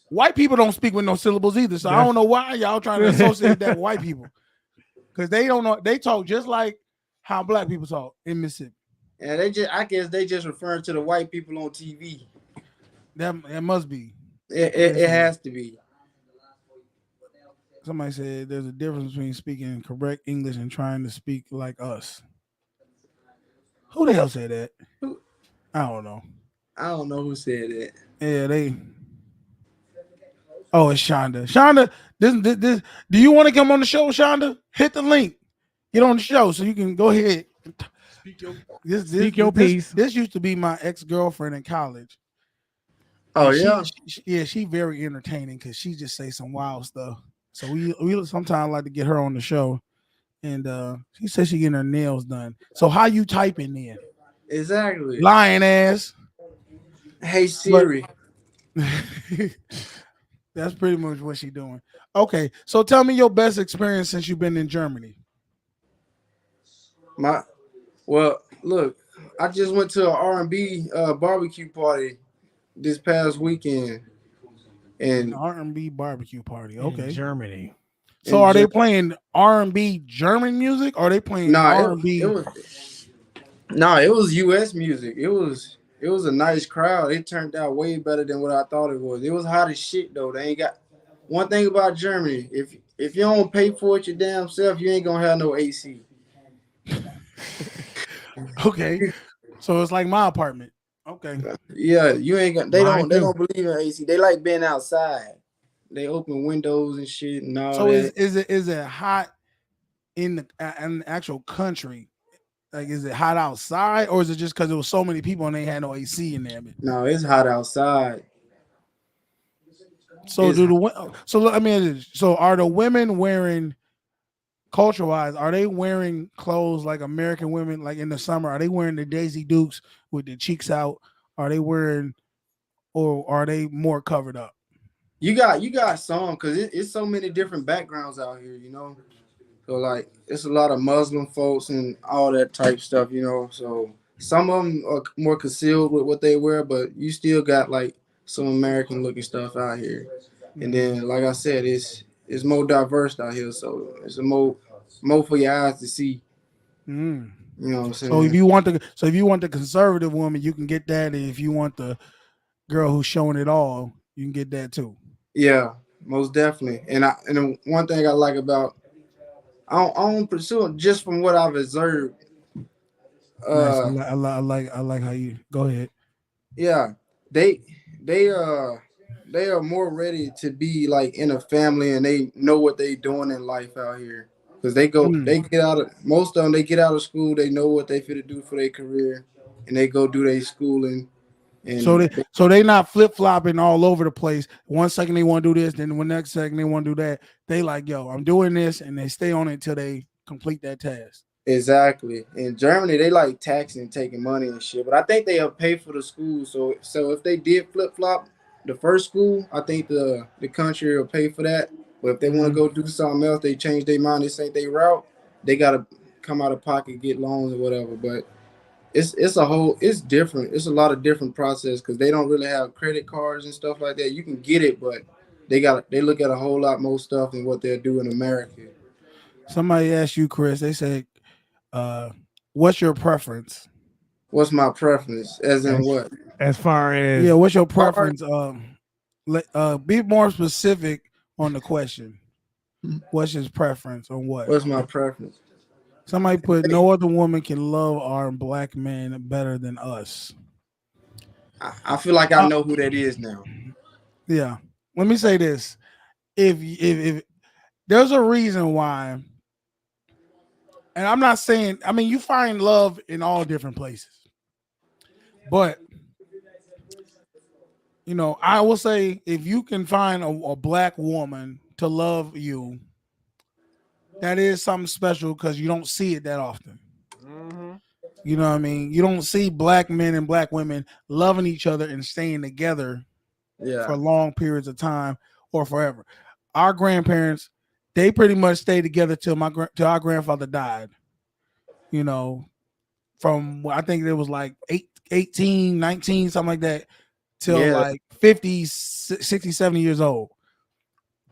white people don't speak with no syllables either. So I don't know why y'all trying to associate that with white people. Because they don't know, they talk just like how black people talk in Mississippi. Yeah, I guess they just referring to the white people on TV. That must be. It has to be. Somebody said there's a difference between speaking correct English and trying to speak like us. Who the hell said that? I don't know. I don't know who said that. Yeah, Oh, it's Shonda. Shonda, this. Do you want to come on the show, Shonda? Hit the link. Get on the show so you can go ahead. Speak your piece. This used to be my ex-girlfriend in college. Oh, yeah? She very entertaining because she just say some wild stuff. So we sometimes like to get her on the show. And she says she getting her nails done. So how you typing then? Exactly. Lying ass. Hey Siri. That's pretty much what she doing. Okay, so tell me your best experience since you've been in Germany. Well, look, I just went to an R&B barbecue party this past weekend. And R&B barbecue party, okay. In Germany. So are they playing R&B German music? Or are they playing R&B? It was U.S. music. It was a nice crowd. It turned out way better than what I thought it was. It was hot as shit though. They ain't got one thing about Germany. If you don't pay for it your damn self, you ain't gonna have no AC. Okay, so it's like my apartment. Okay. Yeah, you ain't got. They don't believe in AC. They like being outside. They open windows and shit and all that. So is it hot in the actual country Like, is it hot outside, or is it just because there was so many people and they had no AC in there? No, it's hot outside. So so are the women wearing, culture wise, are they wearing clothes like American women, like in the summer? Are they wearing the Daisy Dukes with the cheeks out? Are they wearing, or are they more covered up? You got some, because it's so many different backgrounds out here, you know. So like it's a lot of Muslim folks and all that type stuff, you know. So some of them are more concealed with what they wear, but you still got like some American looking stuff out here. And then, like I said, it's more diverse out here, so it's a more for your eyes to see. Mm. You know what I'm saying? So if you want the conservative woman, you can get that. And if you want the girl who's showing it all, you can get that too. Yeah, most definitely. And the one thing I like about, I don't pursue it just from what I've observed. Nice. I like how you go ahead. Yeah, they are more ready to be like in a family, and they know what they doing in life out here, because they get out of, most of them, they get out of school, they know what they fit to do for their career, and they go do their schooling. And so they not flip flopping all over the place. One second they want to do this, then the next second they want to do that. They like, yo, I'm doing this, and they stay on it until they complete that task. Exactly. In Germany, they like taxing and taking money and shit, but I think they'll pay for the school. So if they did flip flop the first school, I think the country will pay for that. But if they want to go do something else, they change their mind, this ain't their route, they gotta come out of pocket, get loans or whatever. But it's different. It's a lot of different process, because they don't really have credit cards and stuff like that. You can get it, but they look at a whole lot more stuff than what they'll do in America. Somebody asked you, Chris, they said, what's your preference? What's my preference? As in what? As far as, yeah, what's your preference? Be more specific on the question. What's his preference on what? What's my preference? Somebody put, no other woman can love our black man better than us. I feel like I know who that is now. Yeah. Let me say this. If there's a reason why, and I'm not saying, I mean, you find love in all different places, but you know, I will say, if you can find a black woman to love you, that is something special, because you don't see it that often. You know what I mean? You don't see black men and black women loving each other and staying together for long periods of time or forever. Our grandparents, they pretty much stayed together till our grandfather died. You know, from, I think it was like 18, 19, something like that, till like 50, 60, 70 years old.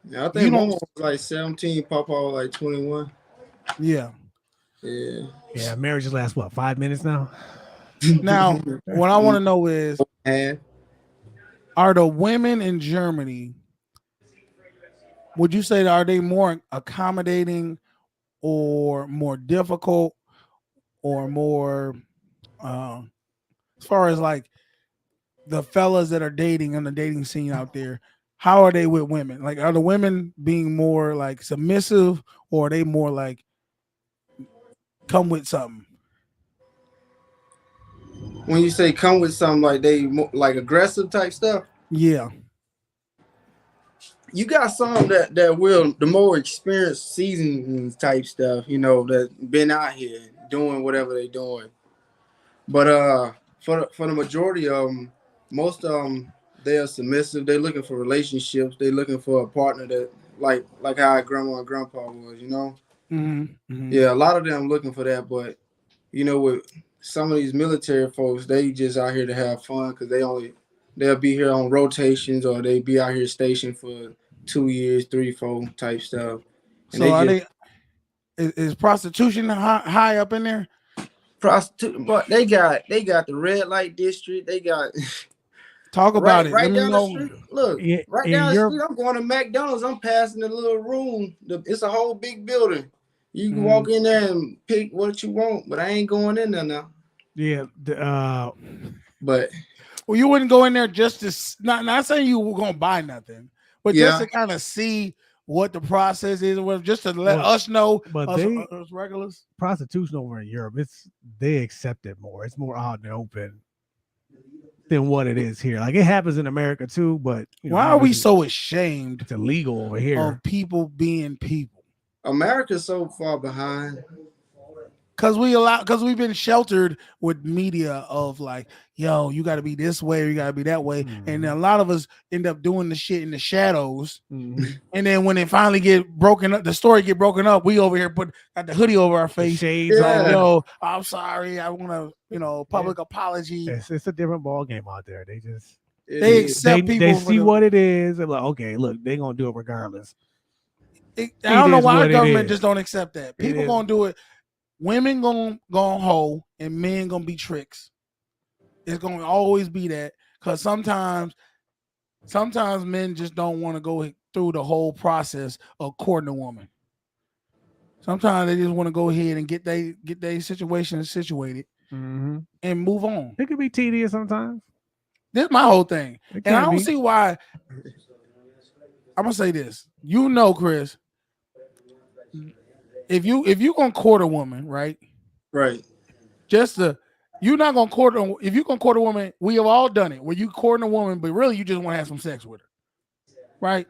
Yeah, I think Mama was like 17, Papa was like 21. Yeah. Yeah, marriages last what, 5 minutes now? Now, what I want to know is, are the women in Germany, would you say, are they more accommodating or more difficult or more, as far as like the fellas that are dating on the dating scene out there, how are they with women? Like, are the women being more like submissive, or are they more like come with something? When you say come with something, like they like aggressive type stuff? Yeah. You got some that will, the more experienced seasoned type stuff, you know, that been out here doing whatever they're doing. But for the majority of them, most of them, they are submissive. They're looking for relationships. They're looking for a partner that like how our grandma and grandpa was, you know. Yeah, a lot of them looking for that. But you know, with some of these military folks, they just out here to have fun, because they'll be here on rotations, or they be out here stationed for 2 years, 3, 4 type stuff. And so is prostitution high up in there? But they got the red light district. They got talk about it. Right down the know. street. Look, right down the street. I'm going to McDonald's. I'm passing the little room. It's a whole big building. You can walk in there and pick what you want, but I ain't going in there now. Yeah. But well, you wouldn't go in there just to not saying you were gonna buy nothing, but just to kind of see what the process is, or whatever, just to let us know. But us regulars, prostitution over in Europe, they accept it more. It's more out in the open than what it is here. Like it happens in America too, but why are we so ashamed? It's illegal over here of people being people. America's so far behind. Because we've been sheltered with media of like, yo, you got to be this way or you got to be that way, and then a lot of us end up doing the shit in the shadows, and then when it finally get broken up, the story get broken up, we over here got the hoodie over our face, shades like, yo, I'm sorry, I want to, public apology. It's a different ball game out there. They accept people. They see what it is. They're like, okay, look, they're gonna do it regardless. I don't know why our government just don't accept that. People gonna do it. Women gonna hoe and men gonna be tricks. It's gonna always be that, because sometimes men just don't want to go through the whole process of courting a woman. Sometimes they just want to go ahead and get their situation situated and move on. It could be tedious sometimes. This is my whole thing, and I don't see why. I'm gonna say this, Chris. If you gonna court a woman, right? You're not gonna court her. If you gonna court a woman, we have all done it, where you courting a woman, but really you just want to have some sex with her, right?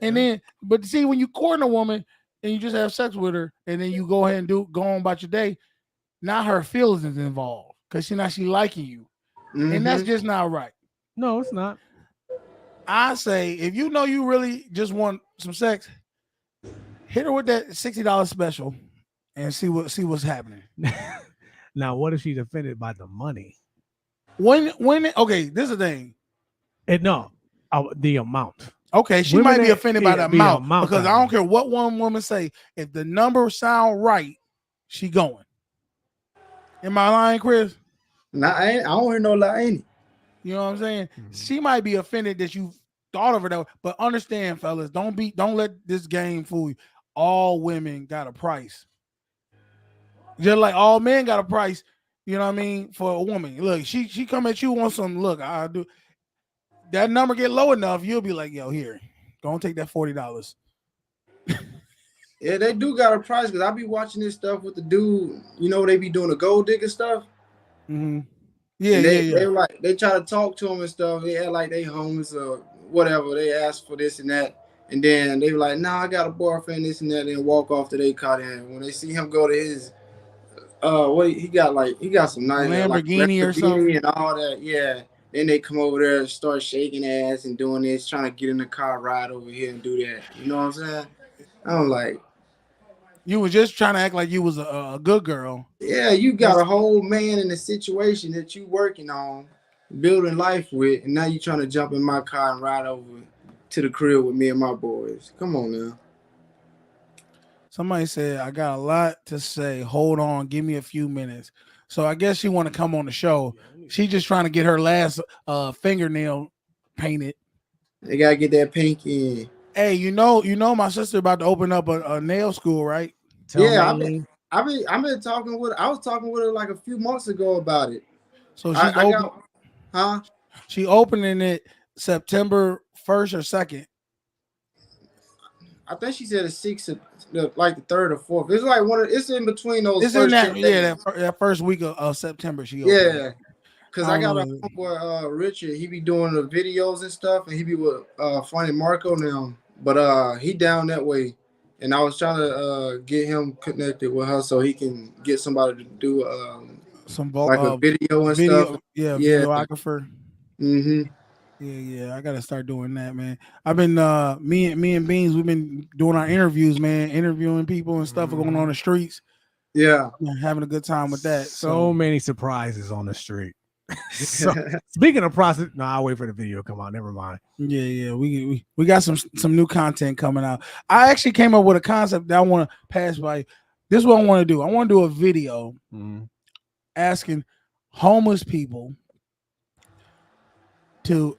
And then, but see, when you courting a woman and you just have sex with her, and then you go ahead and go on about your day, now her feelings is involved because she liking you, and that's just not right. No, it's not. I say if you really just want some sex, hit her with that $60 special and see what's happening. Now, what if she's offended by the money? Okay, this is the thing. The amount. Okay, she might be offended by the amount because I don't care what one woman say. If the number sound right, she going. Am I lying, Chris? Nah, I don't hear no lie. You know what I'm saying? She might be offended that you thought of her that way, but understand, fellas, don't let this game fool you. All women got a price. Just like all men got a price, you know what I mean, for a woman. Look, she come at you on some, look, I do. That number get low enough, you'll be like, yo, here, go and take that $40. Yeah, they do got a price, because I be watching this stuff with the dude, they be doing the gold digger stuff. Mm-hmm. They try to talk to him and stuff. They act like they homeless or whatever. They ask for this and that. And then they were like, nah, I got a boyfriend, this and that, and walk off to their car. And when they see him go to his he got some nice Lamborghini or something and all that, yeah. Then they come over there and start shaking ass and doing this, trying to get in the car, ride over here and do that. You know what I'm saying? I'm like, you were just trying to act like you was a good girl. Yeah, you got a whole man in a situation that you working on, building life with, and now you trying to jump in my car and ride over to the crib with me and my boys. Come on now. Somebody said, I got a lot to say. Hold on, give me a few minutes. So I guess she want to come on the show. She just trying to get her last fingernail painted. They gotta get that pinky. Hey, you know, my sister about to open up a nail school, right? I've been talking with her. I was talking with her like a few months ago about it. So she opening it September 1st or 2nd. I think she said the 6th, like the 3rd or 4th. It's like it's in between those. It's in that that first week of September. She opened. Yeah, because I got a homeboy, Richard. He be doing the videos and stuff, and he be with Funny Marco now. But he down that way, and I was trying to get him connected with her so he can get somebody to do a video and stuff. Yeah, videographer. Mm-hmm. Yeah, I gotta start doing that, man. I've been me and Beans, we've been doing our interviews, man, interviewing people and stuff going on the streets. Yeah, having a good time with that. So many surprises on the street. So, speaking of process, no, I'll wait for the video to come out. Never mind. Yeah, we got some new content coming out. I actually came up with a concept that I want to pass by. This is what I want to do. I want to do a video asking homeless people to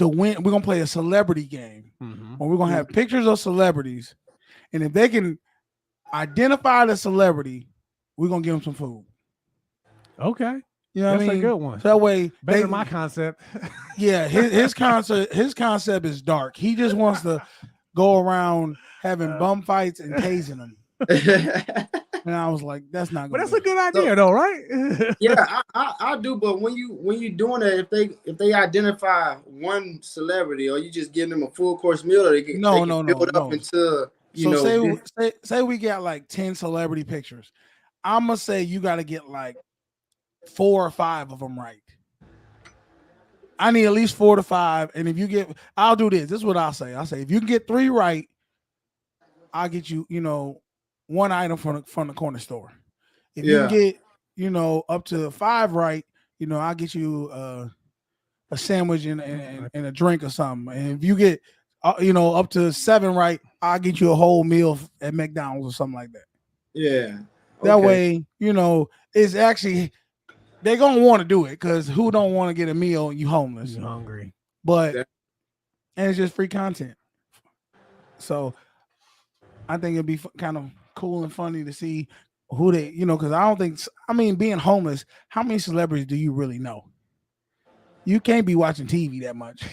win. We're gonna play a celebrity game, or we're gonna have pictures of celebrities, and if they can identify the celebrity, we're gonna give them some food. Okay. You know what I mean? That's a good one. So that way, better than my concept. Yeah, his concept is dark. He just wants to go around having bum fights and tasing them. And I was like, that's not But gonna that's a good idea though, right? Yeah, I do. But when you doing that, if they identify one celebrity, or you just give them a full course meal, or they can build up into say we got like 10 celebrity pictures. I'm gonna say you got to get like 4 or 5 of them right. I need at least 4 to 5, and if you get, I'll do this. This is what I'll say. I'll say if you can get 3 right, I'll get you, one item from the corner store. If you can get, up to 5 right, I'll get you a sandwich and a drink or something. And if you get, up to 7 right, I'll get you a whole meal at McDonald's or something like that. Yeah. That way, it's actually, they're gonna want to do it because who don't want to get a meal and you homeless? You're hungry. But and it's just free content. So I think it'd be kind of cool and funny to see who they, because being homeless, how many celebrities do you really know? You can't be watching TV that much.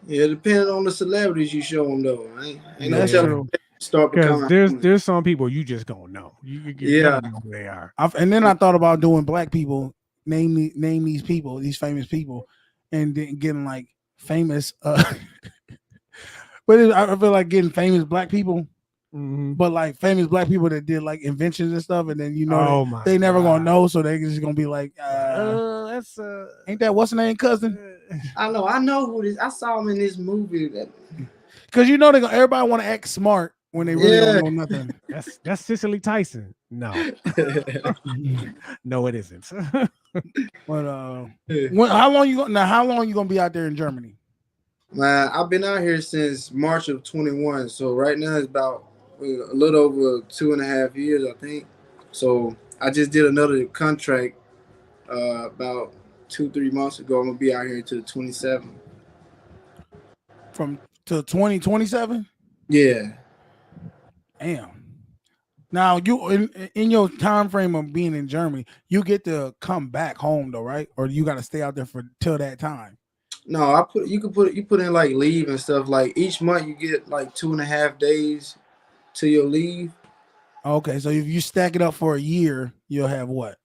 Yeah, depending on the celebrities you show them though. Ain't That's no true. Start because becoming there's some people you just gonna know. You gonna know who they are. And then I thought about doing black people, name these people, these famous people, and then getting like famous. But I feel like getting famous black people, but like famous black people that did like inventions and stuff, and then they never gonna know, so they just gonna be like, that's ain't that what's the name cousin? I know who this. I saw him in this movie because everybody want to act smart when they really don't know nothing. That's Cicely Tyson. No, no, it isn't. But how long you gonna be out there in Germany? Man, I've been out here since March of 21. So right now it's about a little over 2.5 years, I think. So I just did another contract about 2-3 months ago. I'm gonna be out here until 27. From to 2027? Yeah. Damn. Now you in your time frame of being in Germany, you get to come back home though, right? Or you got to stay out there till that time? No, you put in like leave and stuff. Like each month you get like 2.5 days to your leave. Okay, so if you stack it up for a year, you'll have what?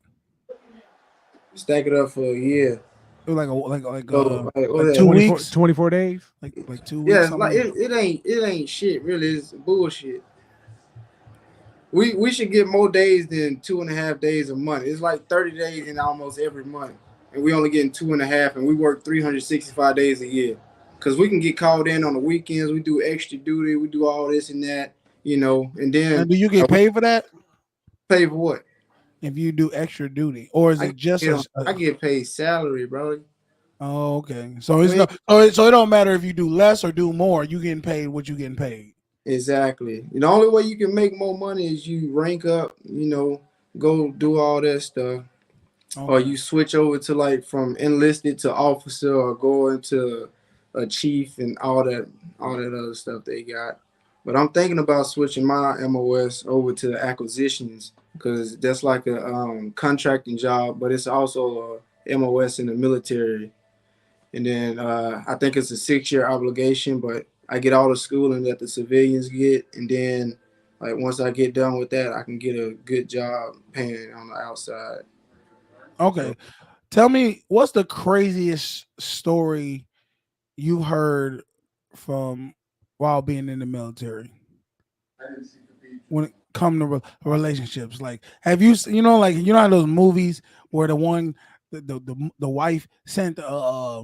Stack it up for a year. Like 2 2 weeks, 24 days, like 2 weeks. Yeah, like it ain't shit. Really, it's bullshit. We should get more days than 2.5 days a month. It's like 30 days in almost every month, and we only getting 2.5, and we work 365 days a year. Cause we can get called in on the weekends. We do extra duty. We do all this and that, and then. And do you get paid for that? Paid for what? If you do extra duty, or is it just? I get paid salary, bro. Oh, okay. So so it don't matter if you do less or do more. You getting paid what you getting paid. Exactly. The only way you can make more money is you rank up. Go do all that stuff, or you switch over to like from enlisted to officer, or go into a chief and all that other stuff they got. But I'm thinking about switching my MOS over to acquisitions because that's like a contracting job, but it's also a MOS in the military. And then I think it's a 6-year obligation, but I get all the schooling that the civilians get. And then like once I get done with that, I can get a good job paying on the outside. Okay. So, tell me, what's the craziest story you heard from while being in the military when it comes to relationships? Like, have you how those movies where the wife sent a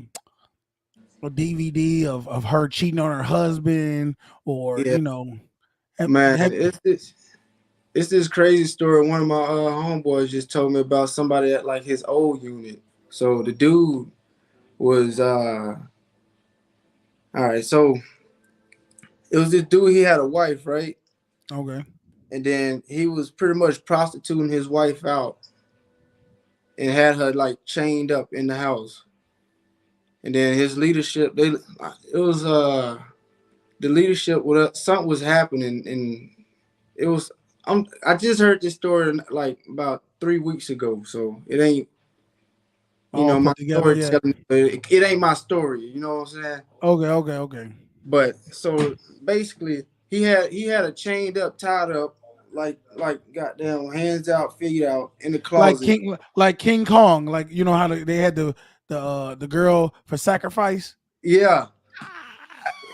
DVD of her cheating on her husband, or it's this crazy story. One of my homeboys just told me about somebody at like his old unit. So the dude was all right, so it was this dude, he had a wife, right? Okay. And then he was pretty much prostituting his wife out and had her like chained up in the house. And then his leadership, the leadership, something was happening, and it was, I just heard this story like about 3 weeks ago, so it ain't, my story. It ain't my story. You know what I'm saying? Okay. But so basically, he had a chained up, tied up, like goddamn hands out, feet out in the closet. Like King Kong, like you know how they had the girl for sacrifice. Yeah.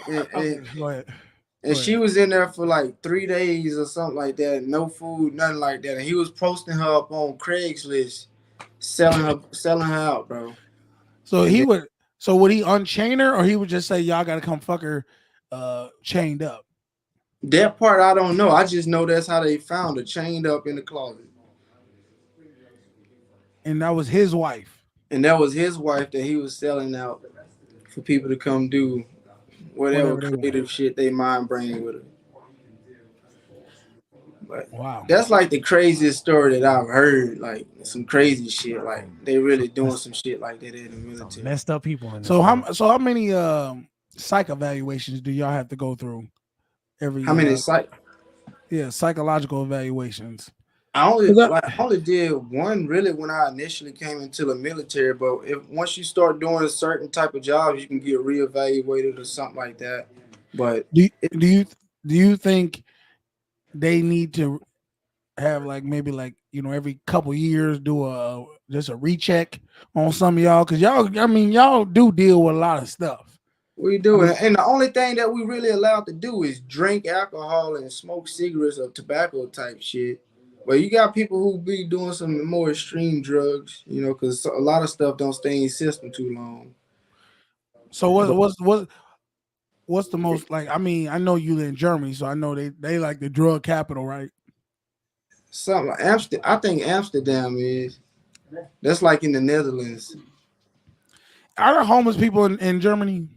Okay, go ahead. And she was in there for like 3 days or something like that. No food, nothing like that. And he was posting her up on Craigslist, selling her out, bro. So would he unchain her, or he would just say, "Y'all got to come fuck her, chained up"? That part I don't know. I just know that's how they found her, chained up in the closet. And that was his wife. And that was his wife that he was selling out for people to come do whatever creative shit they mind brain with her. But wow, that's like the craziest story that I've heard. Like some crazy shit. Like they really doing some shit like that in the military. Messed up people in this So how many psych evaluations do y'all have to go through every? How many psychological evaluations? I only did one really when I initially came into the military. But once you start doing a certain type of jobs, you can get reevaluated or something like that. But do you think they need to have like maybe like every couple years do just a recheck on some of y'all, because y'all do deal with a lot of stuff. We do, and the only thing that we really allowed to do is drink alcohol and smoke cigarettes or tobacco type shit. But you got people who be doing some more extreme drugs, because a lot of stuff don't stay in your system too long. So what's the most like? I mean, I know you in Germany, so I know they like the drug capital, right? Something like Amsterdam. I think Amsterdam is. That's like in the Netherlands. Are there homeless people in Germany?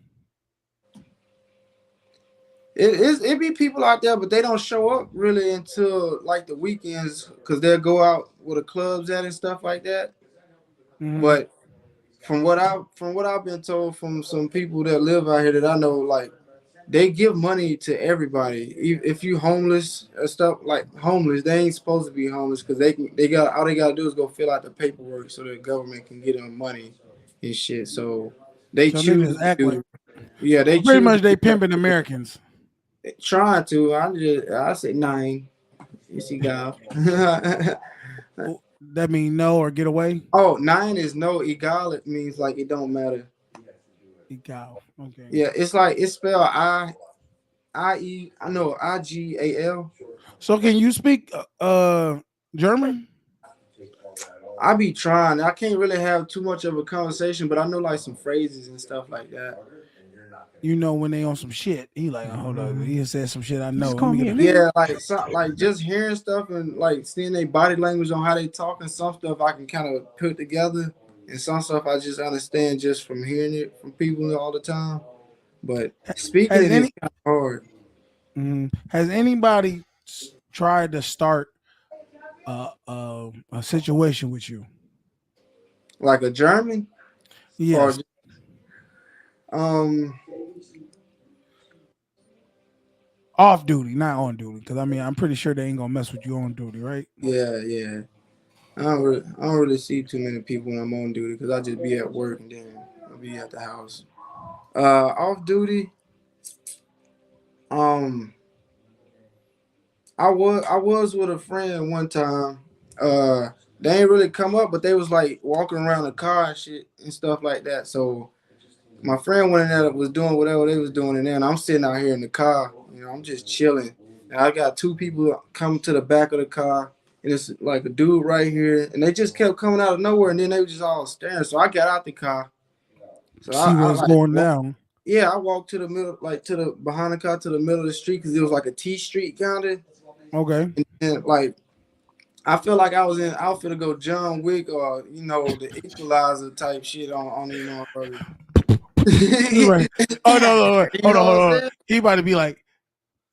It be people out there, but they don't show up really until like the weekends, because they'll go out where the clubs at and stuff like that. Mm-hmm. But from what I've been told from some people that live out here that I know, like they give money to everybody. If you homeless or stuff like homeless, they ain't supposed to be homeless, because they gotta do is go fill out the paperwork so the government can get them money and shit. So they choose to do. Yeah, they pretty much they pimping Americans. Trying to. I say 9. You see, guy. That mean no or get away? Oh, 9 is no. Egal, it means like it don't matter. Egal. Okay. Yeah, it's like it's spelled IGAL. So can you speak German? I be trying. I can't really have too much of a conversation, but I know like some phrases and stuff like that. When they on some shit, he like, hold on, he said some shit I know. Yeah, like just hearing stuff and like seeing their body language on how they talk, and some stuff I can kind of put together, and some stuff I just understand just from hearing it from people all the time. But speaking it is kind of hard. Mm-hmm. Has anybody tried to start a situation with you? Like a German? Yes. Off duty, not on duty, because I'm pretty sure they ain't gonna mess with you on duty, right? Yeah. I don't really see too many people when I'm on duty, because I just be at work and then I'll be at the house. Off duty, I was with a friend one time. They ain't really come up, but they was like walking around the car and shit and stuff like that. So my friend went in there, was doing whatever they was doing in there, and I'm sitting out here in the car. I'm just chilling. And I got 2 people coming to the back of the car, and it's like a dude right here, and they just kept coming out of nowhere, and then they were just all staring. So I got out the car. So see what's going down. Yeah, I walked to the middle, like behind the car to the middle of the street, because it was like a T street kind of. Okay. And like, I feel like I was in outfit to go John Wick or the Equalizer type shit on Right. Oh no! Hold on. He about to be like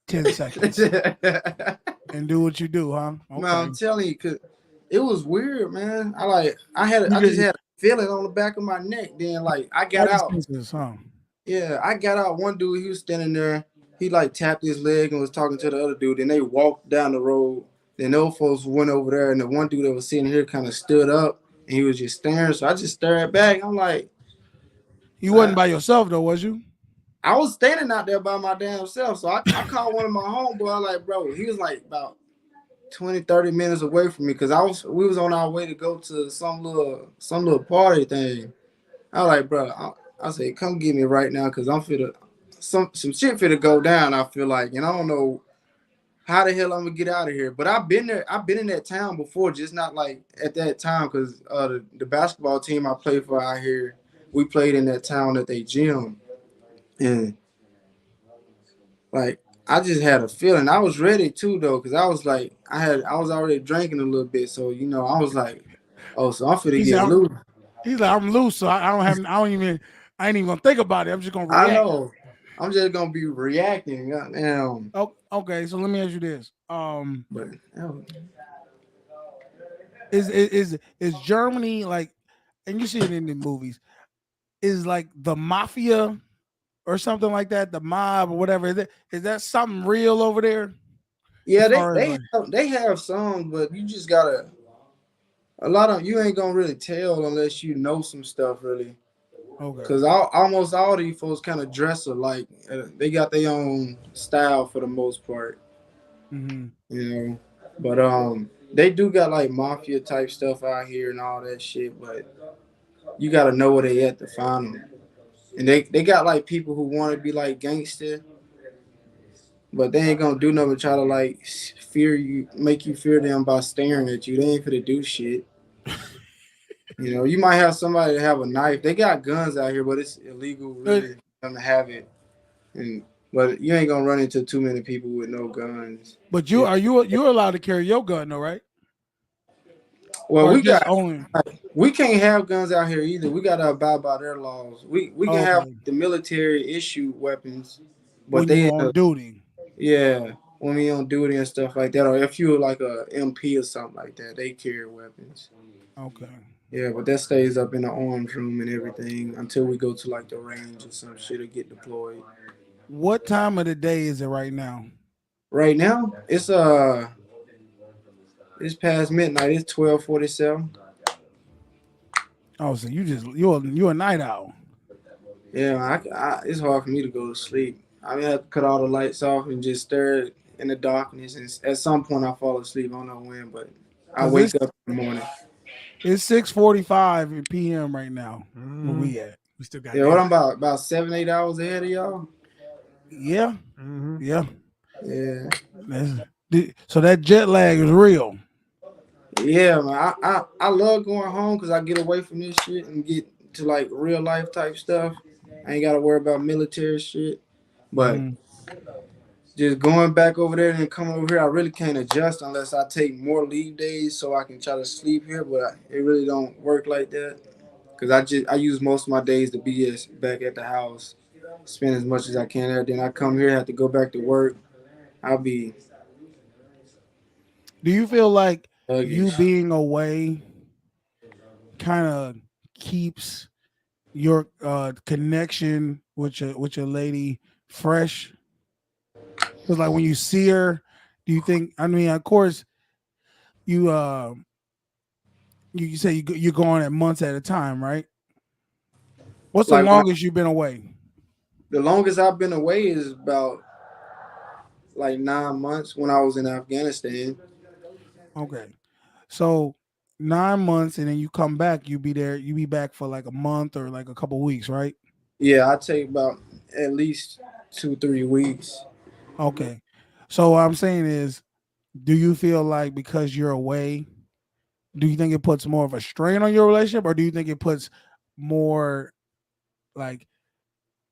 10 seconds and do what you do, huh? Okay. Man, I'm telling you, cause it was weird, man. I just had a feeling on the back of my neck. Then like I got out. Yeah, I got out. One dude, he was standing there. He like tapped his leg and was talking to the other dude. Then they walked down the road. Then those folks went over there, and the one dude that was sitting here kind of stood up, and he was just staring. So I just stared back. I'm like, you wasn't by yourself though, was you? I was standing out there by my damn self. So I called one of my homeboys, like, bro, he was like about 20, 30 minutes away from me because we was on our way to go to some little party thing. I was like, bro, I said, come get me right now because I'm finna some shit finna go down. I feel like, and I don't know how the hell I'm gonna get out of here. But I've been there. I've been in that town before, just not like at that time because the basketball team I played for out here, we played in that town at their gym, and like I just had a feeling. I was ready too though, because I was like I was already drinking a little bit, so I was like, oh, so I'm finna get loose. He's like, I'm loose, so I ain't even gonna think about it. I'm just gonna react. I know. I'm just gonna be reacting. Goddamn. Oh, okay, so let me ask you this. But is Germany like, and you see it in the movies, is like the mafia or something like that, the mob or whatever? Is that something real over there? Yeah, they have some, but you just gotta you ain't gonna really tell unless you know some stuff really. Okay. Cause almost all these folks kind of dress alike. They got their own style for the most part. Mm-hmm. But they do got like mafia type stuff out here and all that shit. But you gotta know where they at to find them. And they got like people who want to be like gangster, but they ain't gonna do nothing but try to like fear you, make you fear them by staring at you. They ain't finna do shit. You might have somebody that have a knife. They got guns out here, but it's illegal really for them to have it. But you ain't gonna run into too many people with no guns. But you're allowed to carry your gun though, right? Well, we can't have guns out here either. We gotta abide by their laws. We can have the military issue weapons, but when you're on duty. Yeah, when we on duty and stuff like that, or if you're like a MP or something like that, they carry weapons. Okay. Yeah, but that stays up in the arms room and everything until we go to like the range or some shit or get deployed. What time of the day is it right now? Right now, it's past midnight. It's 12:47. Oh, so you're a night owl. Yeah, it's hard for me to go to sleep. I mean, I have to cut all the lights off and just stare in the darkness. And at some point, I fall asleep. I don't know when, but I wake up in the morning. It's 6:45 p.m. right now. Where we at? We still got. Yeah, what I'm about 7-8 hours ahead of y'all. Yeah, yeah. Yeah. So that jet lag is real. Yeah, man. I love going home because I get away from this shit and get to like real life type stuff. I ain't gotta worry about military shit. But just going back over there and then coming over here, I really can't adjust unless I take more leave days so I can try to sleep here. But it really don't work like that because I use most of my days to be back at the house, spend as much as I can there. Then I come here, have to go back to work. I'll be. Do you feel like you being away kind of keeps your connection with your lady fresh? Because like when you see her, do you think? I mean, of course, you say you're going at months at a time, right? What's the longest you've been away? The longest I've been away is about like 9 months when I was in Afghanistan. Okay, so 9 months, and then you come back. You be back for like a month or like a couple weeks, right? Yeah, I take about at least 2-3 weeks. Okay, so what I'm saying is, do you feel like because you're away, do you think it puts more of a strain on your relationship, or do you think it puts more like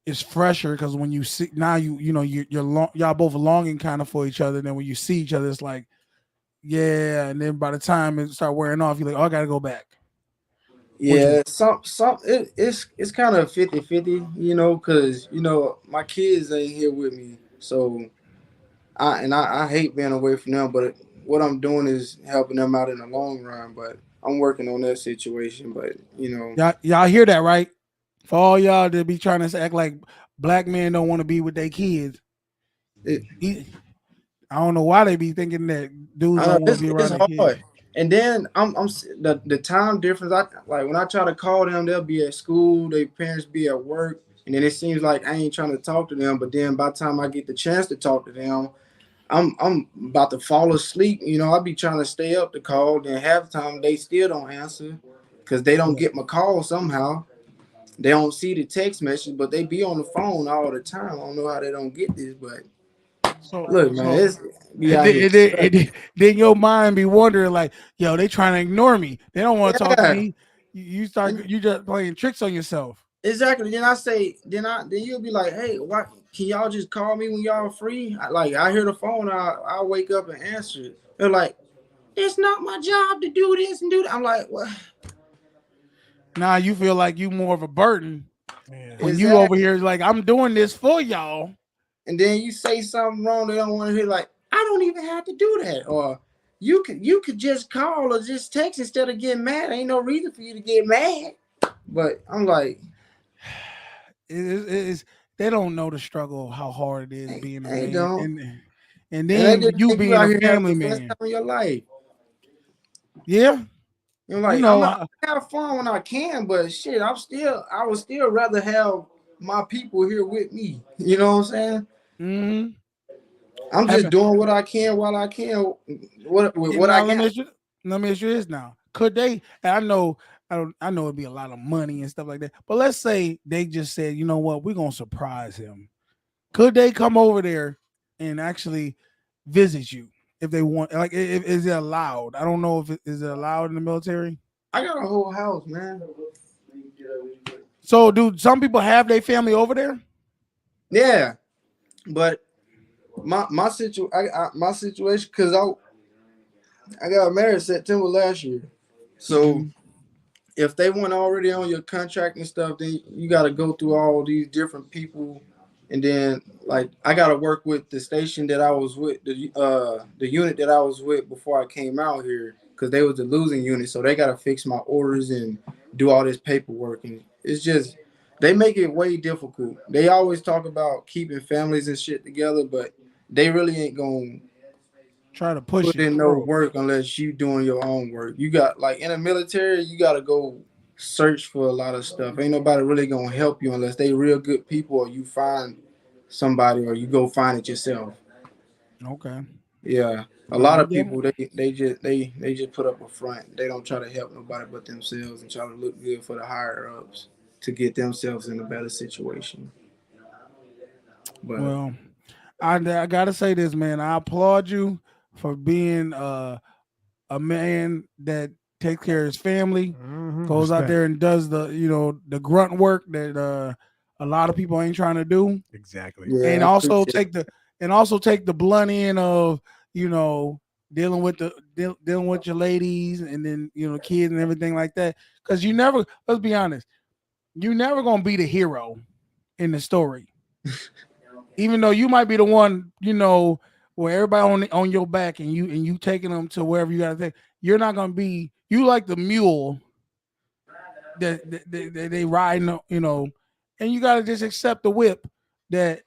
it's fresher because when you see now y'all both longing kind of for each other, and then when you see each other, it's like yeah, and then by the time it start wearing off, you're like, oh, I gotta go back. Yeah, it's kind of 50-50, because my kids ain't here with me, so I hate being away from them, but what I'm doing is helping them out in the long run. But I'm working on that situation. But y'all hear that, right? For all y'all to be trying to act like black men don't want to be with their kids, I don't know why they be thinking that dudes don't want to be around their kids. And then I'm the time difference. Like when I try to call them, they'll be at school. Their parents be at work. and then it seems like I ain't trying to talk to them. But then by the time I get the chance to talk to them, I'm about to fall asleep. You know, I be trying to stay up to call. Then half the time they still don't answer because they don't get my call somehow. They don't see the text message, but they be on the phone all the time. I don't know how they don't get this, but look, man, it's be out here. Then your mind be wondering like, yo, they trying to ignore me. They don't want to talk to Yeah. me. You just playing tricks on yourself. Exactly. Then I say, then you'll be like, hey, why can y'all just call me when y'all free? I hear the phone, I wake up and answer it. They're like, it's not my job to do this and do that. I'm like, what? Now you feel like you more of a burden when you Exactly. over here like, I'm doing this for y'all. And then you say something wrong, they don't want to hear. Like, I don't even have to do that. Or you could just call or just text instead of getting mad. Ain't no reason for you to get mad. But I'm like, it is they don't know the struggle, how hard it is being a they man, don't. and they then just you think being out a here having family the best man. time of your life. Yeah, You're like, I have fun when I can, but shit, I would still rather have my people here with me. You know what I'm saying? Mm-hmm. I'm just doing what I can while I can. What I let got. me ask you this now. Could they? And I know it'd be a lot of money and stuff like that. But let's say they just said, you know what, we're gonna surprise him. Could they come over there and actually visit you if they want? Like, is it allowed? I don't know if is it allowed in the military. I got a whole house, man. So, do some people have their family over there? Yeah, but my situation, because I got married September last year, so if they weren't already on your contract and stuff, then you got to go through all these different people, and then like I got to work with the station that I was with, the unit that I was with before I came out here, because they was the losing unit, so they got to fix my orders and do all this paperwork, and it's just they make it way difficult. They always talk about keeping families and shit together, but they really ain't gonna try to push put in no work unless you doing your own work. You got like in the military, you got to go search for a lot of stuff. Ain't nobody really gonna help you unless they real good people, or you find somebody, or you go find it yourself. Okay. Yeah, a lot of people they just put up a front. They don't try to help nobody but themselves and try to look good for the higher ups to get themselves in a better situation. But well, I gotta say this, man. I applaud you for being a man that takes care of his family, goes out there and does the grunt work that a lot of people ain't trying to do. Exactly. Yeah, and also take the blunt end of dealing with dealing with your ladies and then kids and everything like that. Because let's be honest, you never gonna be the hero in the story. Even though you might be the one, where everybody on your back and you taking them to wherever you gotta take, you're not gonna be you like the mule that they riding, and you gotta just accept the whip that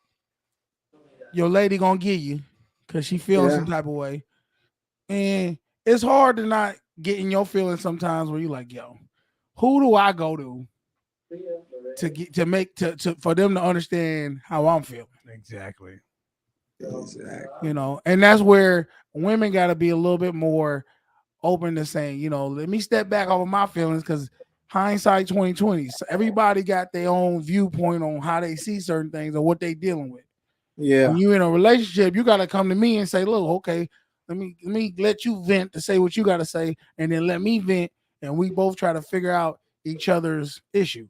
your lady gonna give you because she feeling some type of way. And it's hard to not get in your feelings sometimes where you like, yo, who do I go to for them to understand how I'm feeling? Exactly. And that's where women got to be a little bit more open to saying, let me step back off of my feelings, because hindsight 2020. So everybody got their own viewpoint on how they see certain things or what they dealing with. Yeah. When you're in a relationship, you got to come to me and say, look, okay, let me let you vent to say what you got to say, and then let me vent, and we both try to figure out each other's issue.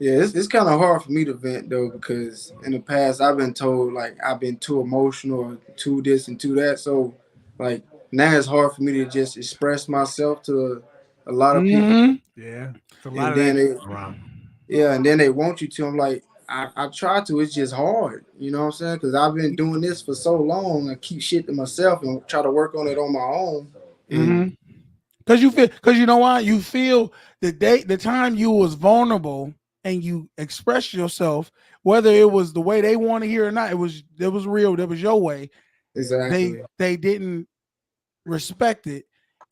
Yeah, it's kind of hard for me to vent though, because in the past I've been told like I've been too emotional or too this and too that. So like now it's hard for me to just express myself to a lot of people. Yeah, it's a lot And of then that around. and then they want you to. I'm like, I try to. It's just hard. You know what I'm saying? Because I've been doing this for so long. I keep shit to myself and try to work on it on my own. And Because you know why? You feel the time you was vulnerable and you expressed yourself, whether it was the way they want to hear or not, it was real. That was your way. Exactly. They didn't respect it,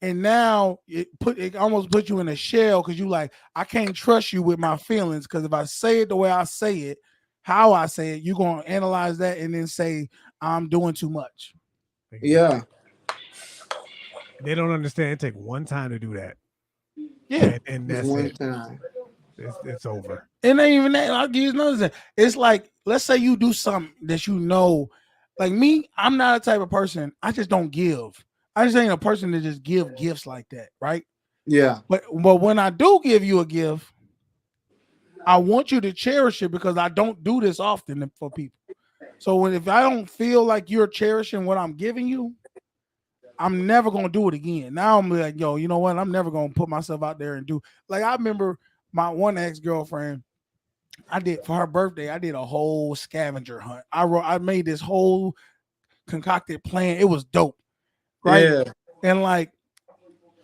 And now it almost put you in a shell because you like, I can't trust you with my feelings because if I say it the way I say it, how I say it, you're gonna analyze that and then say I'm doing too much. Yeah. They don't understand. It take one time to do that. Yeah. And Just that's one it. time. It's over. And ain't even that. I'll give you another thing. It's like, let's say you do something that you know, like me, I'm not a type of person. I just don't give. I just ain't a person that just give gifts like that, right? Yeah. But when I do give you a gift, I want you to cherish it because I don't do this often for people. So if I don't feel like you're cherishing what I'm giving you, I'm never gonna do it again. Now I'm like, yo, you know what? I'm never gonna put myself out there and do. Like I remember my one ex-girlfriend. I did for her birthday. I did a whole scavenger hunt. I made this whole concocted plan. It was dope, right? Yeah. And like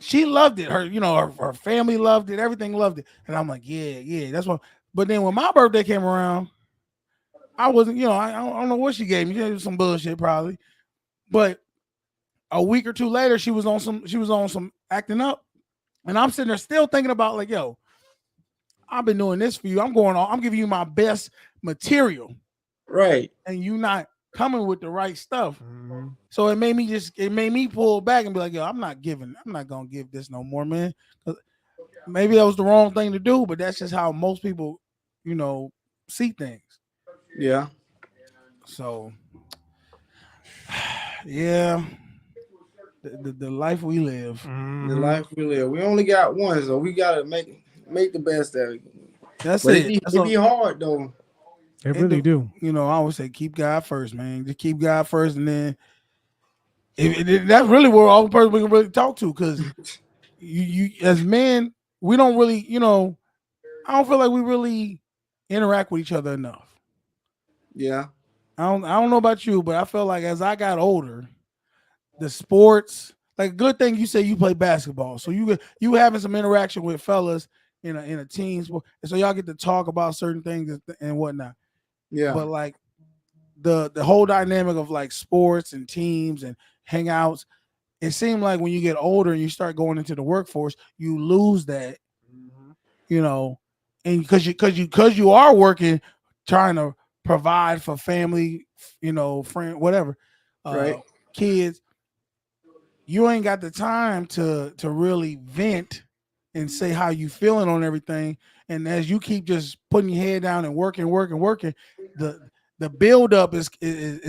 she loved it. Her family loved it. Everything loved it. And I'm like, yeah, that's what. But then when my birthday came around, I wasn't. I don't know what she gave me. She gave me some bullshit probably. But a week or two later, she was on some acting up, and I'm sitting there still thinking about like, yo, I've been doing this for you. I'm giving you my best material. Right. And you not coming with the right stuff. Mm-hmm. So it made me pull back and be like, yo, I'm not gonna give this no more, man. Maybe that was the wrong thing to do, but that's just how most people, see things. Yeah. So yeah. The life we live. The life we live. We only got one, so we gotta make the best of it. That's but it. It be hard though. It really do. I always say keep God first, man. Just keep God first, and then that's really where all the person we can really talk to. Because you as men, we don't really, I don't feel like we really interact with each other enough. Yeah. I don't know about you, but I feel like as I got older, the sports, like good thing you say you play basketball, so you having some interaction with fellas in a team sport, and so y'all get to talk about certain things and whatnot. Yeah. But like the whole dynamic of like sports and teams and hangouts, it seemed like when you get older and you start going into the workforce, you lose that, and because you are working, trying to provide for family, friend, whatever, right, kids, you ain't got the time to really vent and say how you feeling on everything. And as you keep just putting your head down and working, the buildup is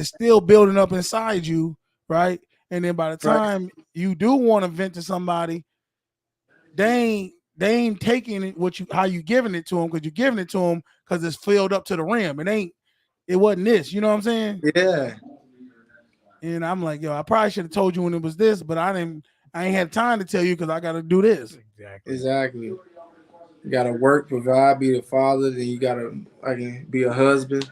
still building up inside you, right? And then by the time you do want to vent to somebody, they ain't taking it how you giving it to them, because you're giving it to them because it's filled up to the rim. It wasn't this, you know what I'm saying? Yeah. And I'm like, yo, I probably should have told you when it was this, but I ain't had time to tell you because I got to do this. Exactly. You gotta work, provide, be the father. Then you gotta be a husband.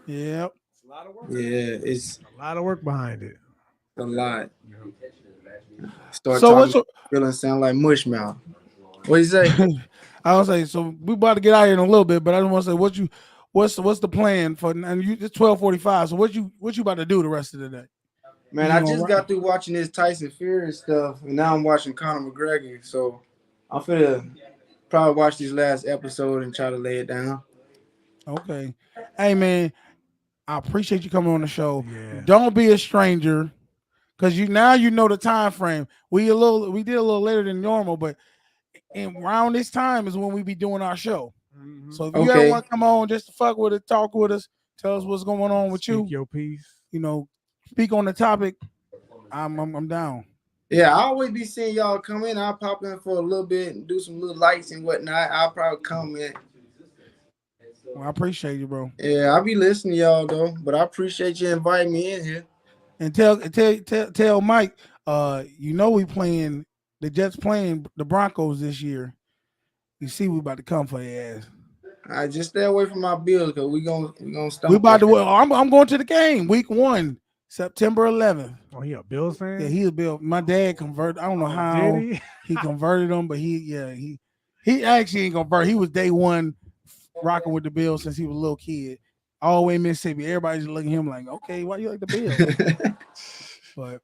Yep. It's a lot of work. Yeah, it's a lot of work behind it. A lot. Yeah. Start So talking, feeling sound like mush mouth. What you say? I was saying, so we about to get out here in a little bit, but I just want to say what's the plan for? And it's 12:45. So what you about to do the rest of the day? Man, I just got through watching this Tyson Fury stuff, and now I'm watching Conor McGregor. So I'm finna probably watch this last episode and try to lay it down. Okay. Hey man, I appreciate you coming on the show. Yeah. Don't be a stranger, because you know the time frame. We did a little later than normal, but around this time is when we be doing our show. Mm-hmm. So if you ever want to come on just to fuck with it, talk with us, tell us what's going on with you. Speak your piece. Speak on the topic. I'm down. Yeah, I always be seeing y'all come in. I'll pop in for a little bit and do some little lights and whatnot. I'll probably come in. Well, I appreciate you, bro. Yeah, I'll be listening to y'all though, but I appreciate you inviting me in here. And tell Mike, the Jets playing the Broncos this year. You see, we about to come for your ass. I just stay away from my bills because we gonna stop. We about to. I'm going to the game, week 1, September 11th. Oh, he a Bills fan? Yeah, he's a Bill. My dad converted. I don't know how he converted him, but he actually ain't convert. He was day one rocking with the Bills since he was a little kid. All the way in Mississippi. Everybody's looking at him like, okay, why you like the Bills? But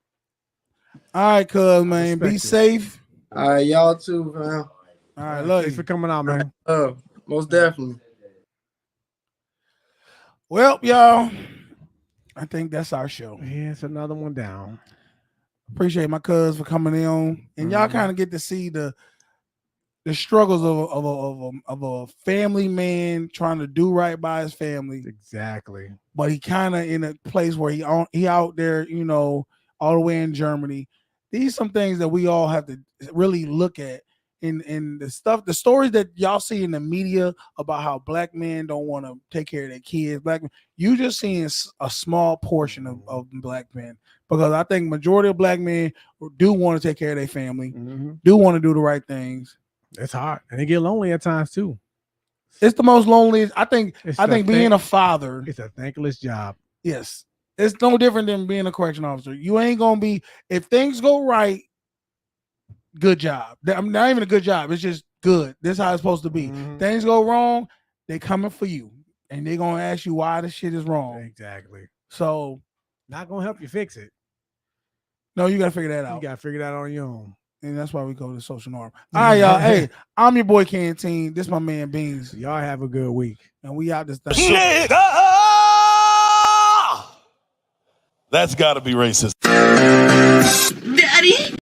All right, cuz, man. Be safe. All right, y'all too, fam. All right, love Thanks you. for coming out, man. Most definitely. Well, y'all, I think that's our show. Yeah, it's another one down. Appreciate my cuz for coming in, and y'all kind of get to see the struggles of a family man trying to do right by his family. Exactly. But he kind of in a place where he out there, you know, all the way in Germany. These some things that we all have to really look at. In the stories that y'all see in the media about how black men don't want to take care of their kids, you just seeing a small portion of black men, because I think majority of black men do want to take care of their family, do want to do the right things. It's hard, and they get lonely at times too. It's the most loneliest. I think being a father, it's a thankless job. Yes, it's no different than being a correction officer. You ain't gonna be, if things go right, good job. I'm not even a good job. It's just good. This is how it's supposed to be. Things go wrong, they coming for you, and they gonna ask you why this shit is wrong. Exactly. So, not gonna help you fix it. No, you gotta figure that out. You gotta figure that out on your own. And that's why we go to Social Norm. All right, y'all. Hey, I'm your boy Canteen. This my man Beans. Y'all have a good week. And we out this thing. Nigga! That's gotta be racist. Daddy.